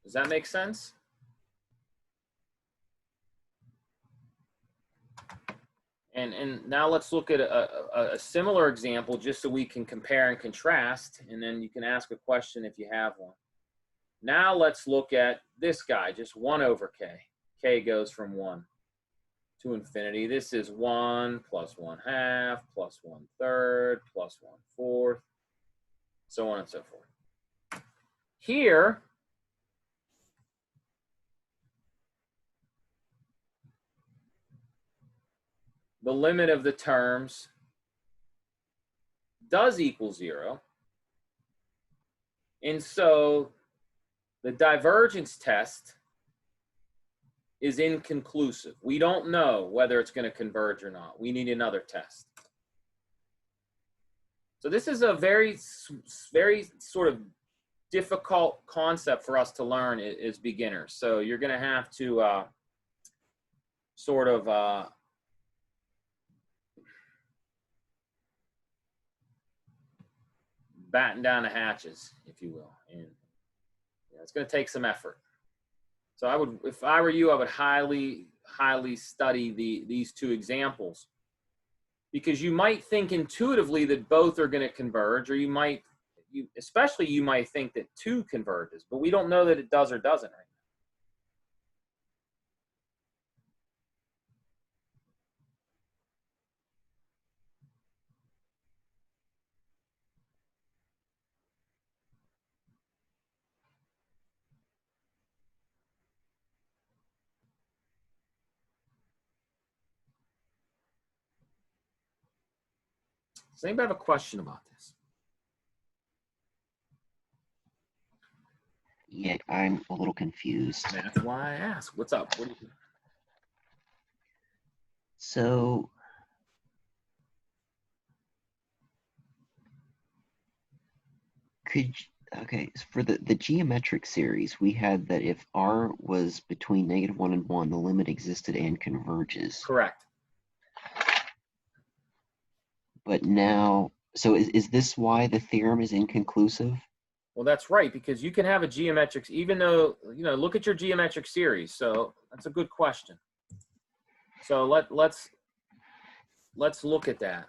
Does that make sense? And now let's look at a similar example just so we can compare and contrast, and then you can ask a question if you have one. Now let's look at this guy, just 1 over k. K goes from 1 to infinity. This is 1 plus 1/2 plus 1/3 plus 1/4, so on and so forth. Here, the limit of the terms does equal 0. And so the divergence test is inconclusive. We don't know whether it's going to converge or not. We need another test. So this is a very sort of difficult concept for us to learn as beginners. So you're going to have to sort of batten down the hatches, if you will. And it's going to take some effort. So I would, if I were you, I would highly study these two examples, because you might think intuitively that both are going to converge, or you might think that 2 converges, but we don't know that it does or doesn't right now. Does anybody have a question about this? Yeah, I'm a little confused. That's why I asked. What's up? What do you? So okay, so for the geometric series, we had that if R was between -1 and 1, the limit existed and converges. Correct. But now, so is this why the theorem is inconclusive? Well, that's right, because you can have a geometric, even though, look at your geometric series. So that's a good question. So let's look at that.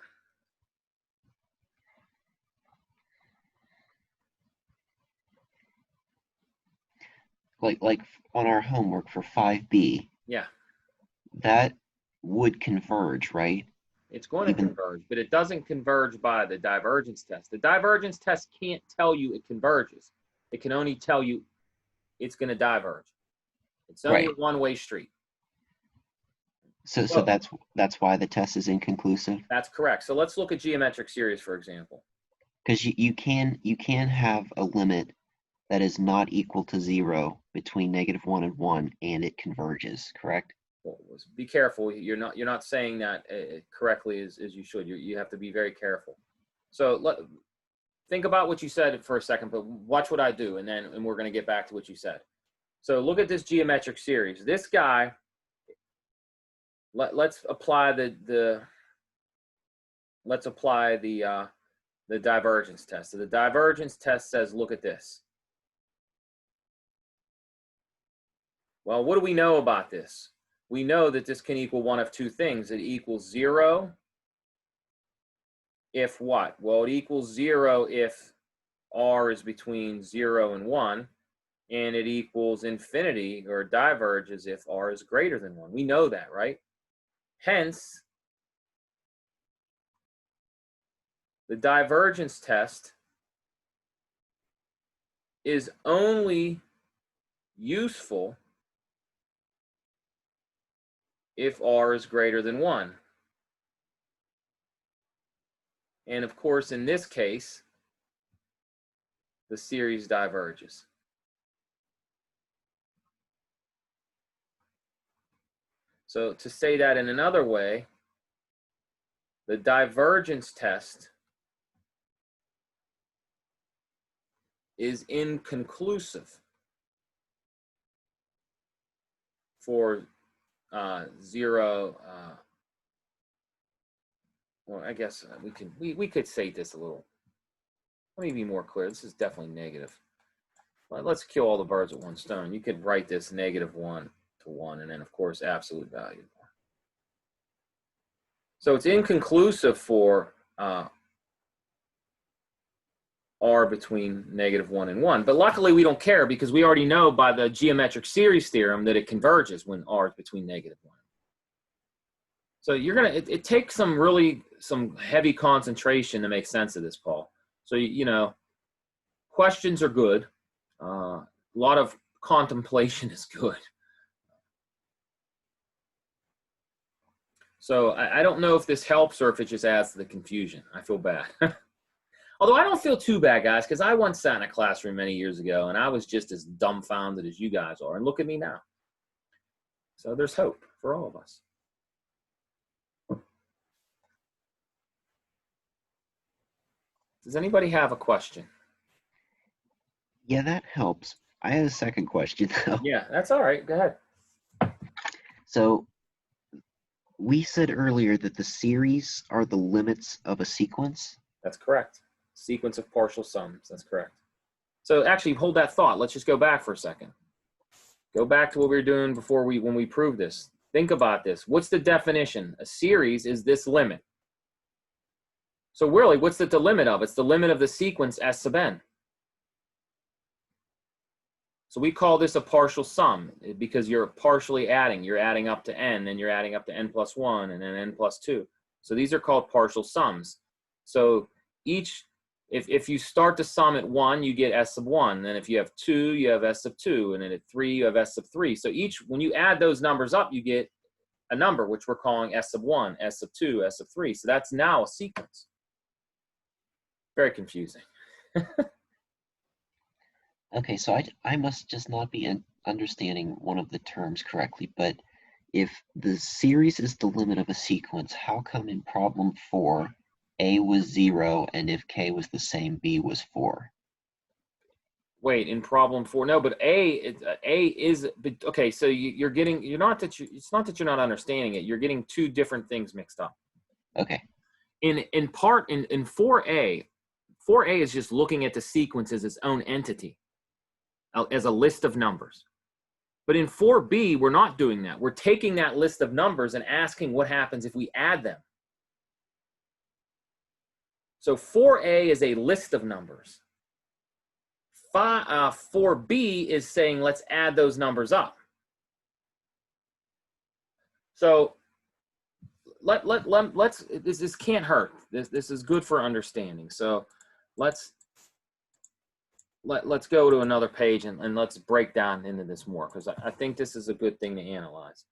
Like on our homework for 5B, Yeah, that would converge, right? it's going to converge, but it doesn't converge by the divergence test. The divergence test can't tell you it converges. It can only tell you it's going to diverge. It's only a one-way street. So that's why the test is inconclusive. That's correct. So let's look at geometric series, for example. Because you can have a limit that is not equal to 0 between -1 and 1, and it converges. Correct? Well, be careful. You're not saying that correctly as you should. You have to be very careful. So think about what you said for a second, but watch what I do, and we're going to get back to what you said. So look at this geometric series. This guy. Let's apply the divergence test. So the divergence test says, look at this. Well, what do we know about this? We know that this can equal one of two things. It equals 0 if what? Well, it equals 0 if R is between 0 and 1, and it equals infinity or diverges if R is greater than 1. We know that, right? Hence, the divergence test is only useful if R is greater than 1. And of course, in this case, the series diverges. So to say that in another way, the divergence test is inconclusive for 0. Well, I guess we could say this a little. Let me be more clear. This is definitely negative. Let's kill all the birds with one stone. You could write this -1 to 1, and then of course absolute value. So it's inconclusive for R between -1 and 1. But luckily we don't care, because we already know by the geometric series theorem that it converges when R is between -1. So you're gonna it takes some heavy concentration to make sense of this, Paul. So questions are good. A lot of contemplation is good. So I don't know if this helps or if it just adds to the confusion. I feel bad. Although I don't feel too bad, guys, because I once sat in a classroom many years ago, and I was just as dumbfounded as you guys are. And look at me now. So there's hope for all of us. Does anybody have a question? Yeah, that helps. I had a second question, though. Yeah, that's all right. Go ahead. So we said earlier that the series are the limits of a sequence. That's correct. Sequence of partial sums. That's correct. So actually, hold that thought. Let's just go back for a second. Go back to what we were doing before when we proved this. Think about this. What's the definition? A series is this limit. So really, what's the limit of? It's the limit of the sequence S sub n. So we call this a partial sum because you're partially adding. You're adding up to n, and you're adding up to n plus 1, and then n plus 2. So these are called partial sums. So each, if you start the sum at 1, you get S sub 1. Then if you have 2, you have S sub 2. And then at 3, you have S sub 3. So when you add those numbers up, you get a number, which we're calling S sub 1, S sub 2, S sub 3. So that's now a sequence. Very confusing. Okay, so I must just not be understanding one of the terms correctly, but if the series is the limit of a sequence, how come in problem 4, A was 0, and if K was the same, B was 4? Wait, in problem 4, no, but A is, okay, so you're getting, it's not that you're not understanding it, you're getting two different things mixed up. Okay. In 4A, 4A is just looking at the sequence as its own entity, as a list of numbers. But in 4B, we're not doing that. We're taking that list of numbers and asking what happens if we add them. So 4A is a list of numbers. 4B is saying let's add those numbers up. So let's this can't hurt. This is good for understanding. So let's go to another page and let's break down into this more, because I think this is a good thing to analyze.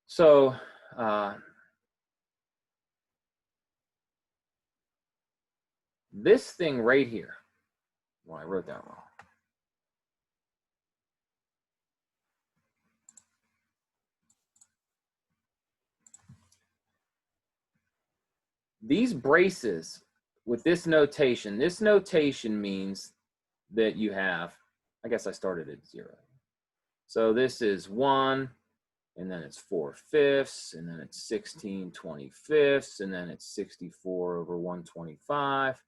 So this thing right here, well, I wrote that wrong. These braces with this notation means that you have, I guess I started at 0. So this is 1, and then it's 4/5, and then it's 16/25, and then it's 64 over 125.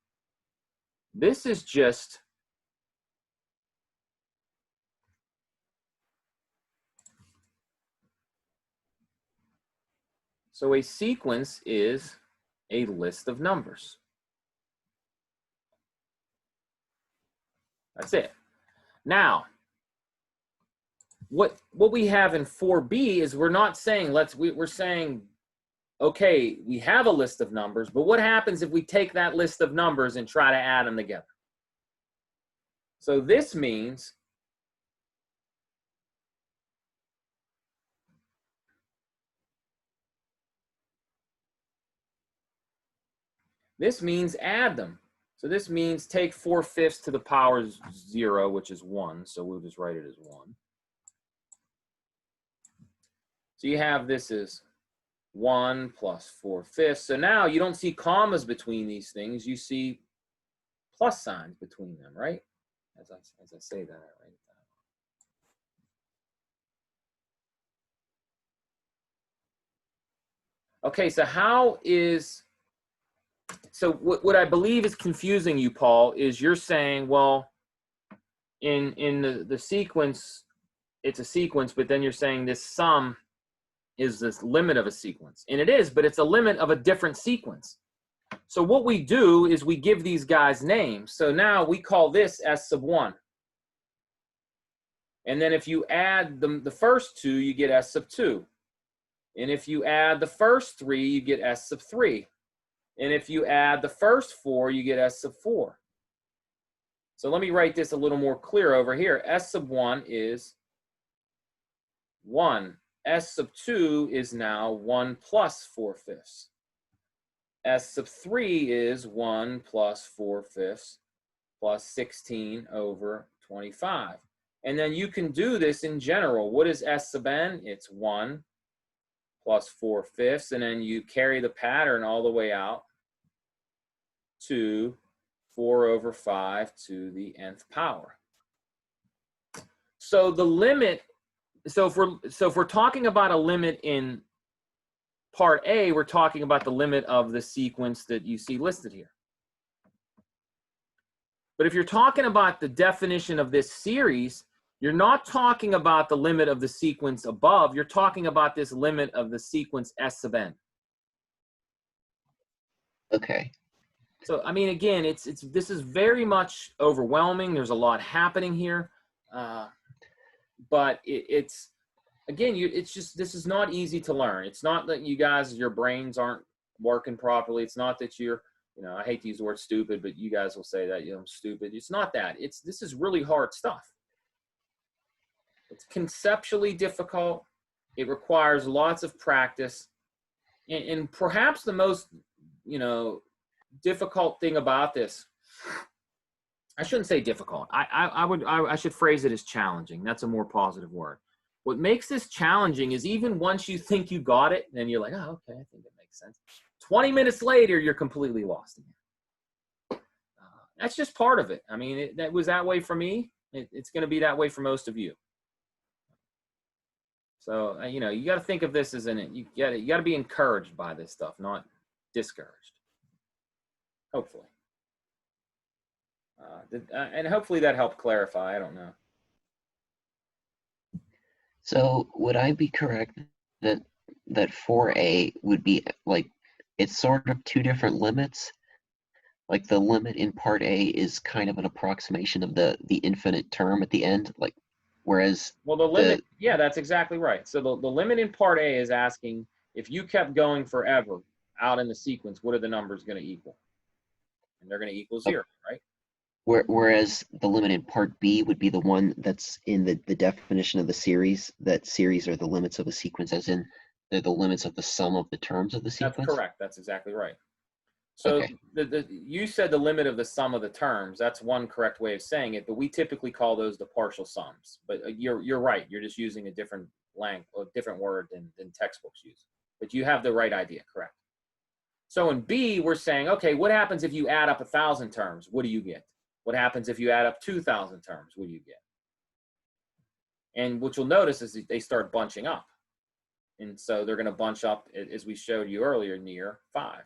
This is just so a sequence is a list of numbers. That's it. Now, what we have in 4B is we're not saying we're saying, okay, we have a list of numbers, but what happens if we take that list of numbers and try to add them together? So this means add them. So this means take 4/5 to the power 0, which is 1. So we'll just write it as 1. So you have this as 1 plus 4/5. So now you don't see commas between these things. You see plus signs between them, right? As I say that, I write it down. Okay, so what I believe is confusing you, Paul, is you're saying, well, in the sequence, it's a sequence, but then you're saying this sum is this limit of a sequence. And it is, but it's a limit of a different sequence. So what we do is we give these guys names. So now we call this S sub 1. And then if you add the first 2, you get S sub 2. And if you add the first 3, you get S sub 3. And if you add the first 4, you get S sub 4. So let me write this a little more clear over here. S sub 1 is 1 S sub 2 is now 1 plus 4/5. S sub 3 is 1 plus 4/5 plus 16 over 25. And then you can do this in general. What is S sub n? It's 1 plus 4/5, and then you carry the pattern all the way out to 4 over 5 to the nth power. So the limit, so if we're talking about a limit in part A, we're talking about the limit of the sequence that you see listed here. But if you're talking about the definition of this series, you're not talking about the limit of the sequence above. You're talking about this limit of the sequence S sub n. Okay. So, I mean, again, this is very much overwhelming. There's a lot happening here. But it's again, this is not easy to learn. It's not that you guys, your brains aren't working properly. It's not that you're, I hate to use the word stupid, but you guys will say that, I'm stupid. It's not that. This is really hard stuff. It's conceptually difficult. It requires lots of practice. And perhaps the most, difficult thing about this, I shouldn't say difficult. I should phrase it as challenging. That's a more positive word. What makes this challenging is even once you think you got it, and you're like, oh, okay, I think it makes sense. 20 minutes later, you're completely lost again. That's just part of it. I mean, that was that way for me. It's going to be that way for most of you. So, you got to think of this as you got to be encouraged by this stuff, not discouraged. Hopefully. And hopefully that helped clarify. I don't know. So would I be correct that 4A would be like, it's sort of two different limits? Like the limit in part A is kind of an approximation of the infinite term at the end, like, whereas the limit, yeah, that's exactly right. So the limit in part A is asking, if you kept going forever out in the sequence, what are the numbers going to equal? And they're going to equal 0, right? Whereas the limit in part B would be the one that's in the definition of the series, that series are the limits of a sequence, as in they're the limits of the sum of the terms of the sequence? That's correct. That's exactly right. So okay. You said the limit of the sum of the terms. That's one correct way of saying it, but we typically call those the partial sums. But you're right. You're just using a different different word than textbooks use. But you have the right idea, correct? So in B, we're saying, okay, what happens if you add up 1,000 terms? What do you get? What happens if you add up 2,000 terms? What do you get? And what you'll notice is that they start bunching up. And so they're going to bunch up, as we showed you earlier, near 5.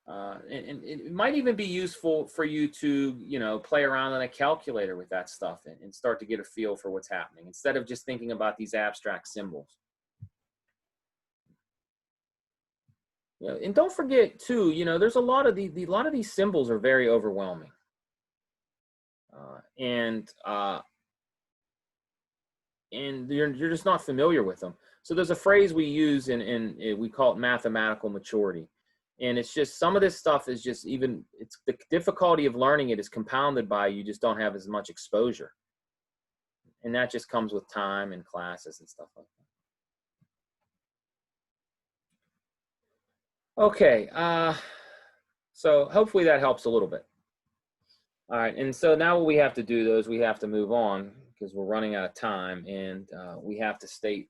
And it might even be useful for you to, play around on a calculator with that stuff and start to get a feel for what's happening instead of just thinking about these abstract symbols. And don't forget too, there's a lot of these symbols are very overwhelming, and you're just not familiar with them. So there's a phrase we use in we call it mathematical maturity. And it's just some of this stuff is just it's the difficulty of learning it is compounded by you just don't have as much exposure. And that just comes with time and classes and stuff like that. Okay, so hopefully that helps a little bit. All right, and so now what we have to do though is we have to move on because we're running out of time, and we have to state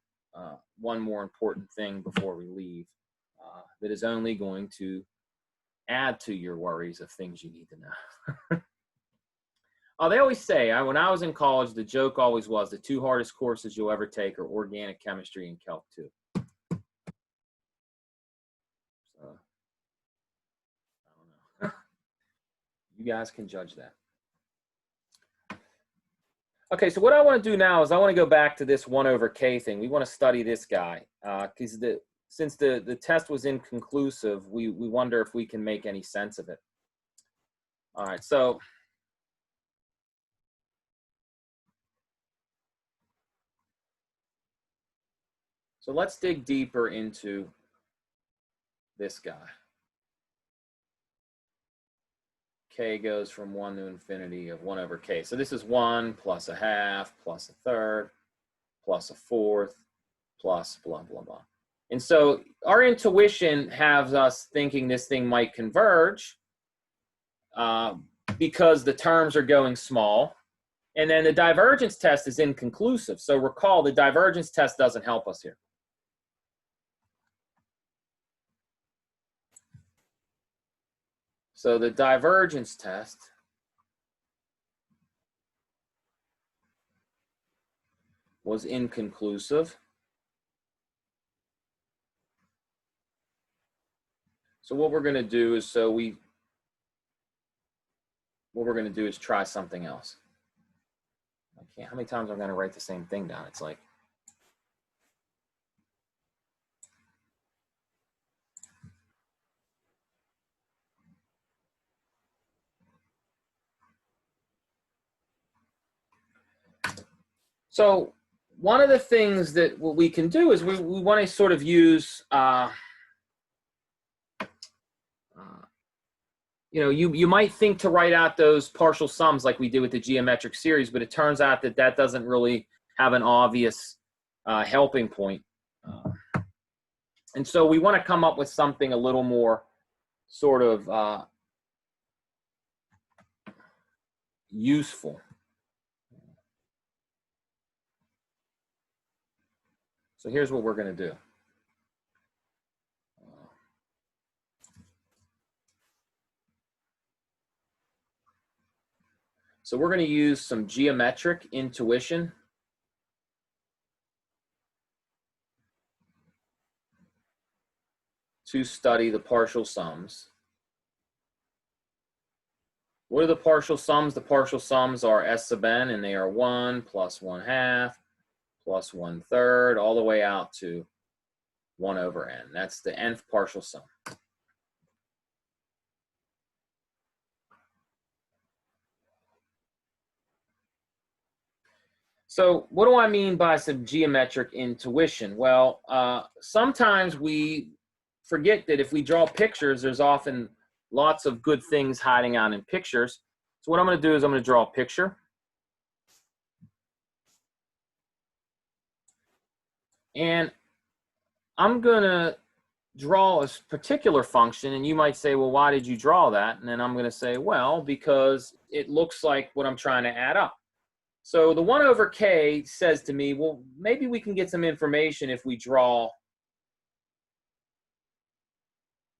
one more important thing before we leave. That is only going to add to your worries of things you need to know. Oh, they always say, when I was in college, the joke always was the 2 hardest courses you'll ever take are organic chemistry and Calc 2. So, I don't know. You guys can judge that. Okay, so what I want to do now is I want to go back to this 1 over k thing. We want to study this guy because since the test was inconclusive, we wonder if we can make any sense of it. All right, so let's dig deeper into this guy. k goes from 1 to infinity of 1 over k. So this is 1 plus a half plus a third plus a fourth plus blah, blah, blah. And so our intuition has us thinking this thing might converge because the terms are going small. And then the divergence test is inconclusive. So recall, the divergence test doesn't help us here. So the divergence test was inconclusive. So what we're going to do is try something else. I can't, how many times am I going to write the same thing down? It's like, so one of the things that what we can do is we want to sort of use, you know, you might think to write out those partial sums like we did with the geometric series, but it turns out that that doesn't really have an obvious helping point. And so we want to come up with something a little more sort of useful. So here's what we're going to do. So we're going to use some geometric intuition to study the partial sums. What are the partial sums? The partial sums are S sub n, and they are 1 plus 1/2 plus 1/3 all the way out to 1 over n. That's the nth partial sum. So what do I mean by some geometric intuition? Well, sometimes we forget that if we draw pictures, there's often lots of good things hiding out in pictures. So what I'm going to do is I'm going to draw a picture. And I'm going to draw a particular function, and you might say, well, why did you draw that? And then I'm going to say, well, because it looks like what I'm trying to add up. So the 1 over k says to me, well, maybe we can get some information if we draw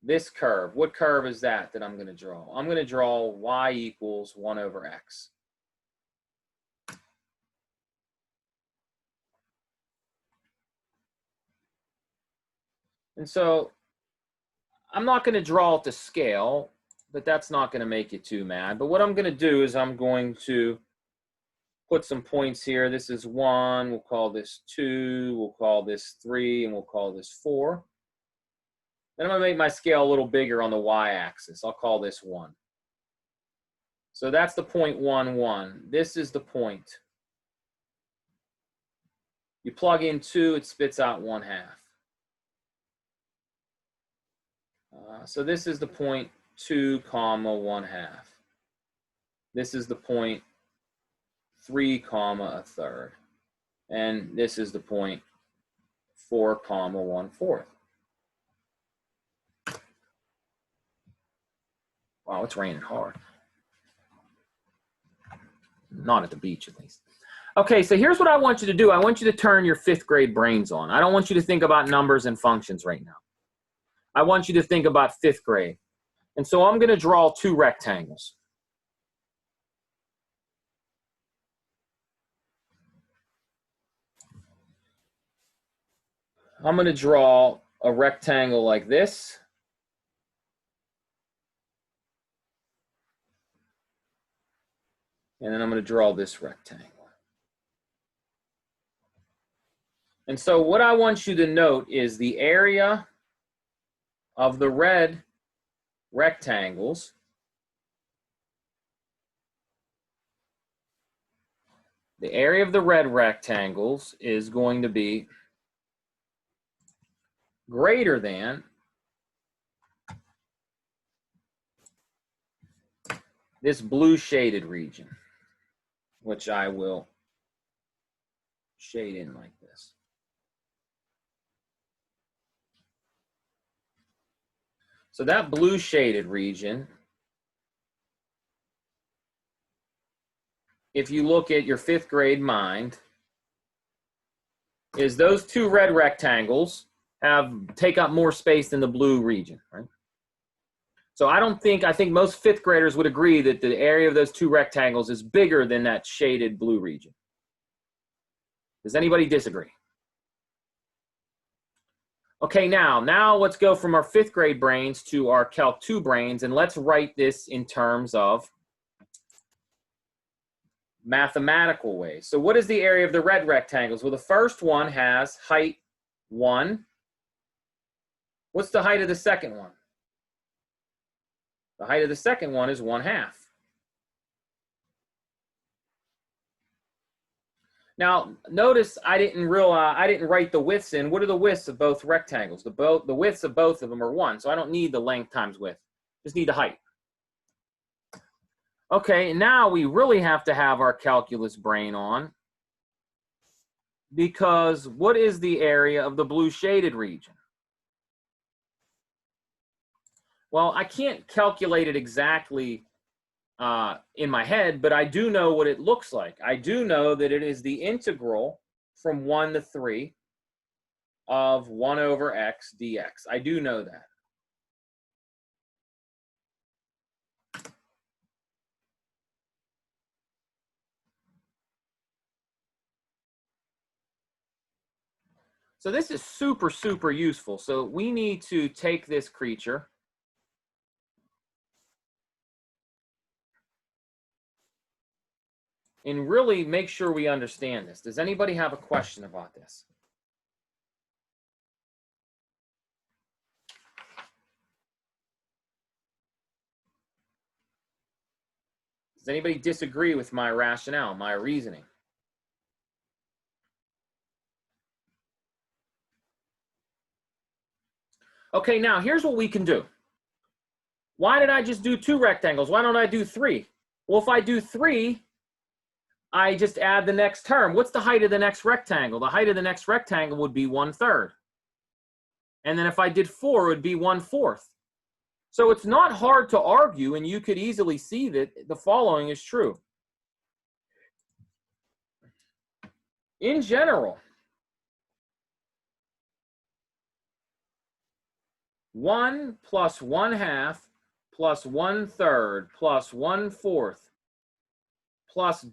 this curve. What curve is that I'm going to draw? I'm going to draw y equals 1 over x. And so I'm not going to draw it to scale, but that's not going to make you too mad. But what I'm going to do is I'm going to put some points here. This is 1, we'll call this 2, we'll call this 3, and we'll call this 4. Then I'm going to make my scale a little bigger on the y-axis. I'll call this 1. So that's the point 1, 1. This is the point. You plug in 2, it spits out 1/2. So this is the point 2, comma 1/2. This is the point 3, comma 1/3. And this is the point 4, comma 1/4. Wow, it's raining hard. Not at the beach, at least. Okay, so here's what I want you to do. I want you to turn your 5th grade brains on. I don't want you to think about numbers and functions right now. I want you to think about 5th grade. And so I'm going to draw 2 rectangles. I'm going to draw a rectangle like this. And then I'm going to draw this rectangle. And so what I want you to note is the area of the red rectangles is going to be greater than this blue shaded region, which I will shade in like this. So that blue shaded region, if you look at your 5th grade mind, is those 2 red rectangles take up more space than the blue region, right? So I think most 5th graders would agree that the area of those 2 rectangles is bigger than that shaded blue region. Does anybody disagree? Okay, now let's go from our 5th grade brains to our Calc 2 brains, and let's write this in terms of mathematical ways. So what is the area of the red rectangles? Well, the first one has height 1. What's the height of the second one? The height of the second one is 1/2. Now, notice I didn't write the widths in. What are the widths of both rectangles? The widths of both of them are 1, so I don't need the length times width. Just need the height. Okay, now we really have to have our calculus brain on, because what is the area of the blue shaded region? Well, I can't calculate it exactly in my head, but I do know what it looks like. I do know that it is the integral from 1 to 3 of 1 over x dx. I do know that. So this is super, super useful. So we need to take this creature and really make sure we understand this. Does anybody have a question about this? Does anybody disagree with my rationale, my reasoning? Okay, now here's what we can do. Why did I just do 2 rectangles? Why don't I do 3? Well, if I do 3, I just add the next term. What's the height of the next rectangle? The height of the next rectangle would be 1/3. And then if I did 4, it would be 1/4. So it's not hard to argue, and you could easily see that the following is true. In general, 1 plus 1/2 plus 1/3 plus 1/4 plus ...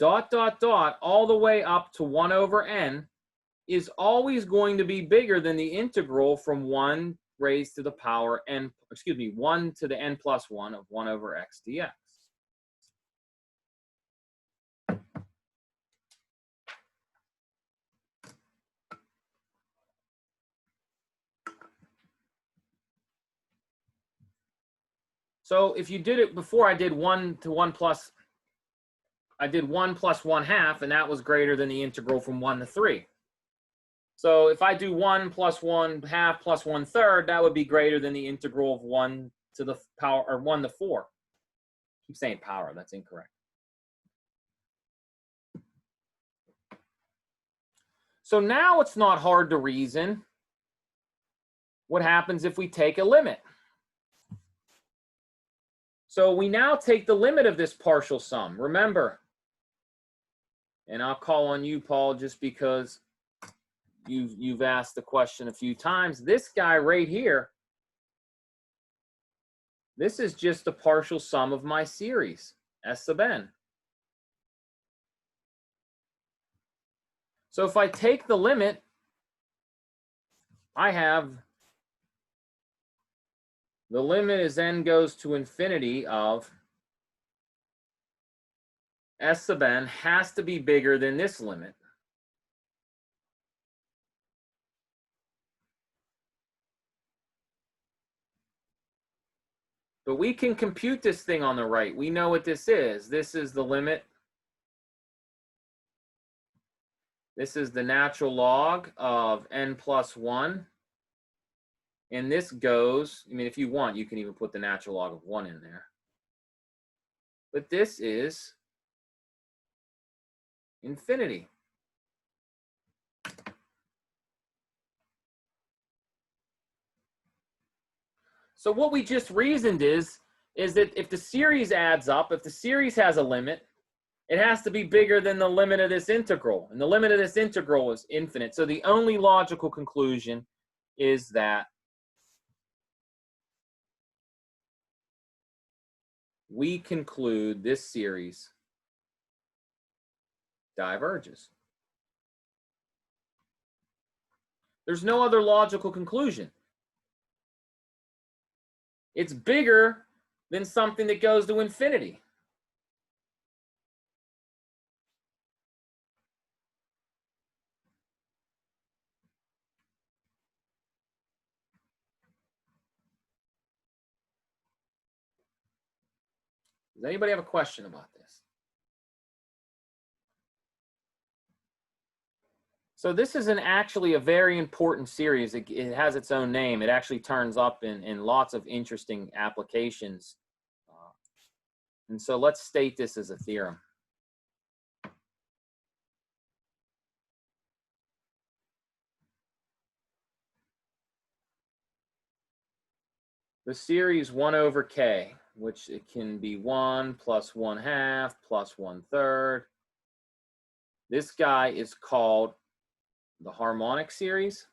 all the way up to 1 over n is always going to be bigger than the integral from 1 raised to the power n, 1 to the n plus 1 of 1 over x dx. So if you did it before, I did 1 to 1 plus, I did 1 plus 1/2, and that was greater than the integral from 1 to 3. So if I do 1 plus 1/2 plus 1/3, that would be greater than the integral of 1 to the power, or 1 to 4. I keep saying power, that's incorrect. So now it's not hard to reason what happens if we take a limit. So we now take the limit of this partial sum. Remember, and I'll call on you, Paul, just because you've asked the question a few times. This guy right here, this is just the partial sum of my series, S sub n. So if I take the limit, I have the limit as n goes to infinity of S sub n has to be bigger than this limit. But we can compute this thing on the right. We know what this is. This is the limit. This is the natural log of n plus 1. And this goes, I mean, if you want, you can even put the natural log of 1 in there. but this is infinity. So what we just reasoned is that if the series adds up, if the series has a limit, it has to be bigger than the limit of this integral. And the limit of this integral is infinite. So the only logical conclusion is that we conclude this series diverges. There's no other logical conclusion. It's bigger than something that goes to infinity. Does anybody have a question about this? So this is actually a very important series. It has its own name. It actually turns up in lots of interesting applications. And so let's state this as a theorem. The series 1 over k, which it can be 1 plus 1/2 plus 1/3. This guy is called the harmonic series.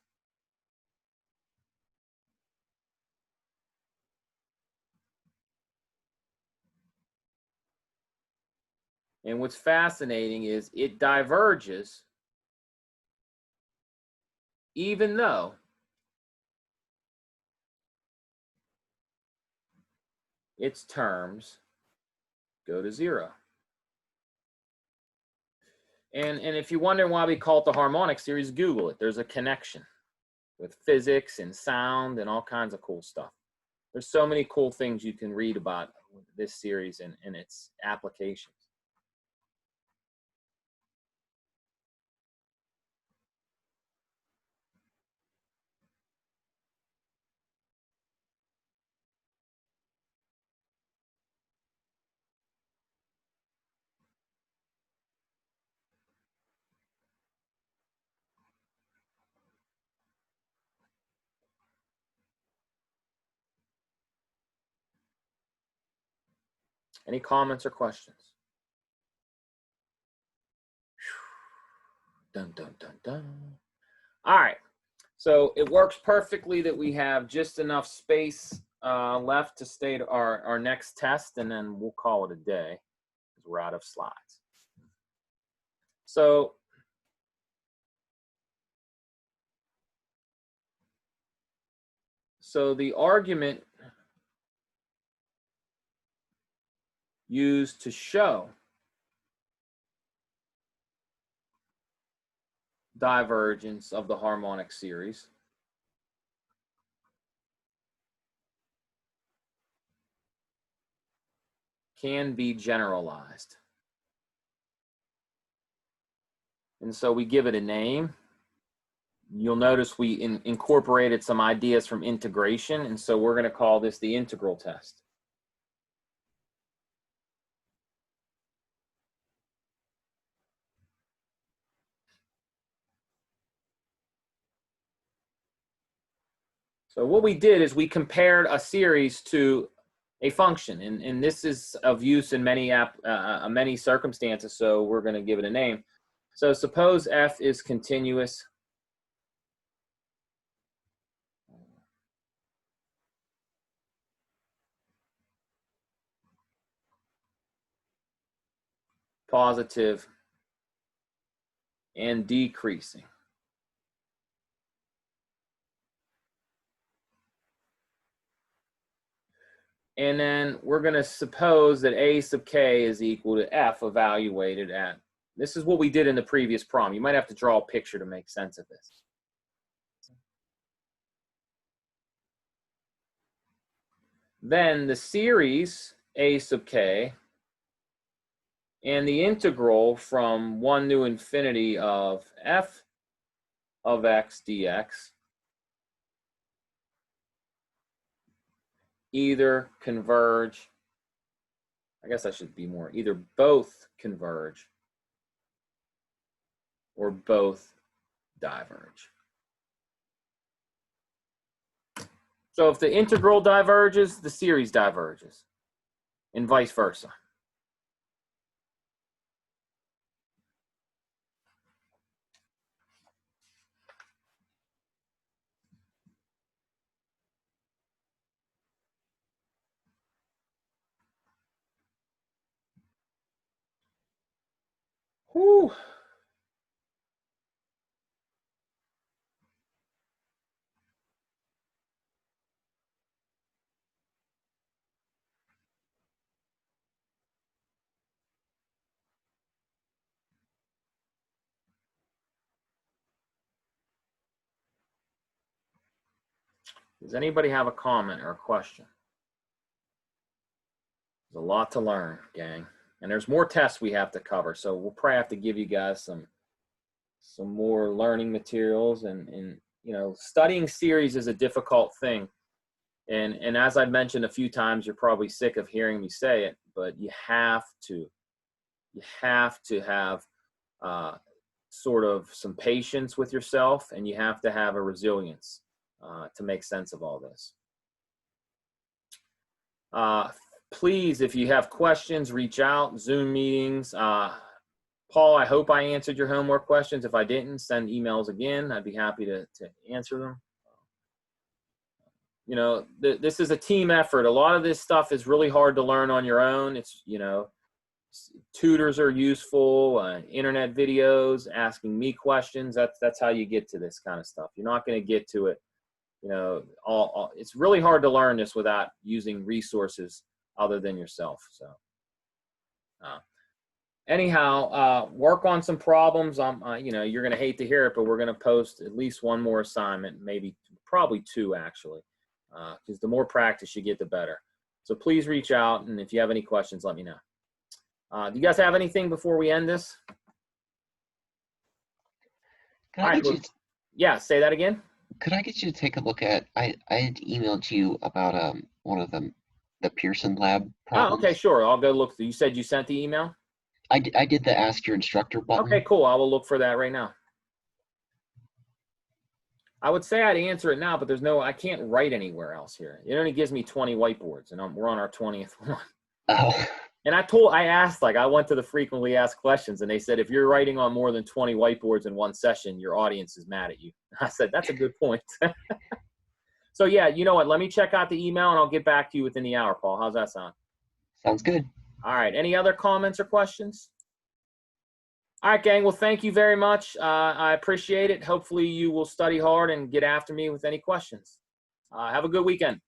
And what's fascinating is it diverges even though its terms go to 0. And if you're wondering why we call it the harmonic series, Google it. There's a connection with physics and sound and all kinds of cool stuff. There's so many cool things you can read about this series and its applications. Any comments or questions? Dun, dun, dun, dun. All right. So it works perfectly that we have just enough space left to state our next test, and then we'll call it a day because we're out of slides. So the argument used to show divergence of the harmonic series can be generalized. And so we give it a name. You'll notice we incorporated some ideas from integration, and so we're going to call this the integral test. So what we did is we compared a series to a function, and this is of use in many circumstances, so we're going to give it a name. So suppose f is continuous positive and decreasing. And then we're going to suppose that a sub k is equal to f evaluated at, this is what we did in the previous problem. You might have to draw a picture to make sense of this. Then the series a sub k and the integral from 1 to infinity of f of x dx either converge I guess I should be more, either both converge or both diverge. So if the integral diverges, the series diverges, and vice versa. Whew. Does anybody have a comment or a question? There's a lot to learn, gang. And there's more tests we have to cover. So we'll probably have to give you guys some more learning materials. And you know, studying series is a difficult thing. And as I've mentioned a few times, you're probably sick of hearing me say it, but you have to have sort of some patience with yourself, and you have to have a resilience to make sense of all this. Please, if you have questions, reach out, Zoom meetings. Paul, I hope I answered your homework questions. If I didn't, send emails again. I'd be happy to answer them. You know, this is a team effort. A lot of this stuff is really hard to learn on your own. It's, you know, tutors are useful, internet videos, asking me questions. That's how you get to this kind of stuff. You're not going to get to it. You know, it's really hard to learn this without using resources other than yourself. So anyhow, work on some problems. You know, you're going to hate to hear it, but we're going to post at least one more assignment, maybe probably two actually, because the more practice you get, the better. So please reach out, and if you have any questions, let me know. Do you guys have anything before we end this? All right, yeah, say that again. Could I get you to take a look at, I had emailed you about one of the Pearson lab problems. Oh, okay, sure. I'll go look. You said you sent the email? I did the ask your instructor button. Okay, cool. I will look for that right now. I would say I'd answer it now, but I can't write anywhere else here. It only gives me 20 whiteboards, and we're on our 20th one. Oh. And I asked, like, I went to the frequently asked questions, and they said, if you're writing on more than 20 whiteboards in one session, your audience is mad at you. I said, that's a good point. So yeah, you know what? Let me check out the email, and I'll get back to you within the hour, Paul. How's that sound? Sounds good. All right. Any other comments or questions? All right, gang. Well, thank you very much. I appreciate it. Hopefully you will study hard and get after me with any questions. Have a good weekend.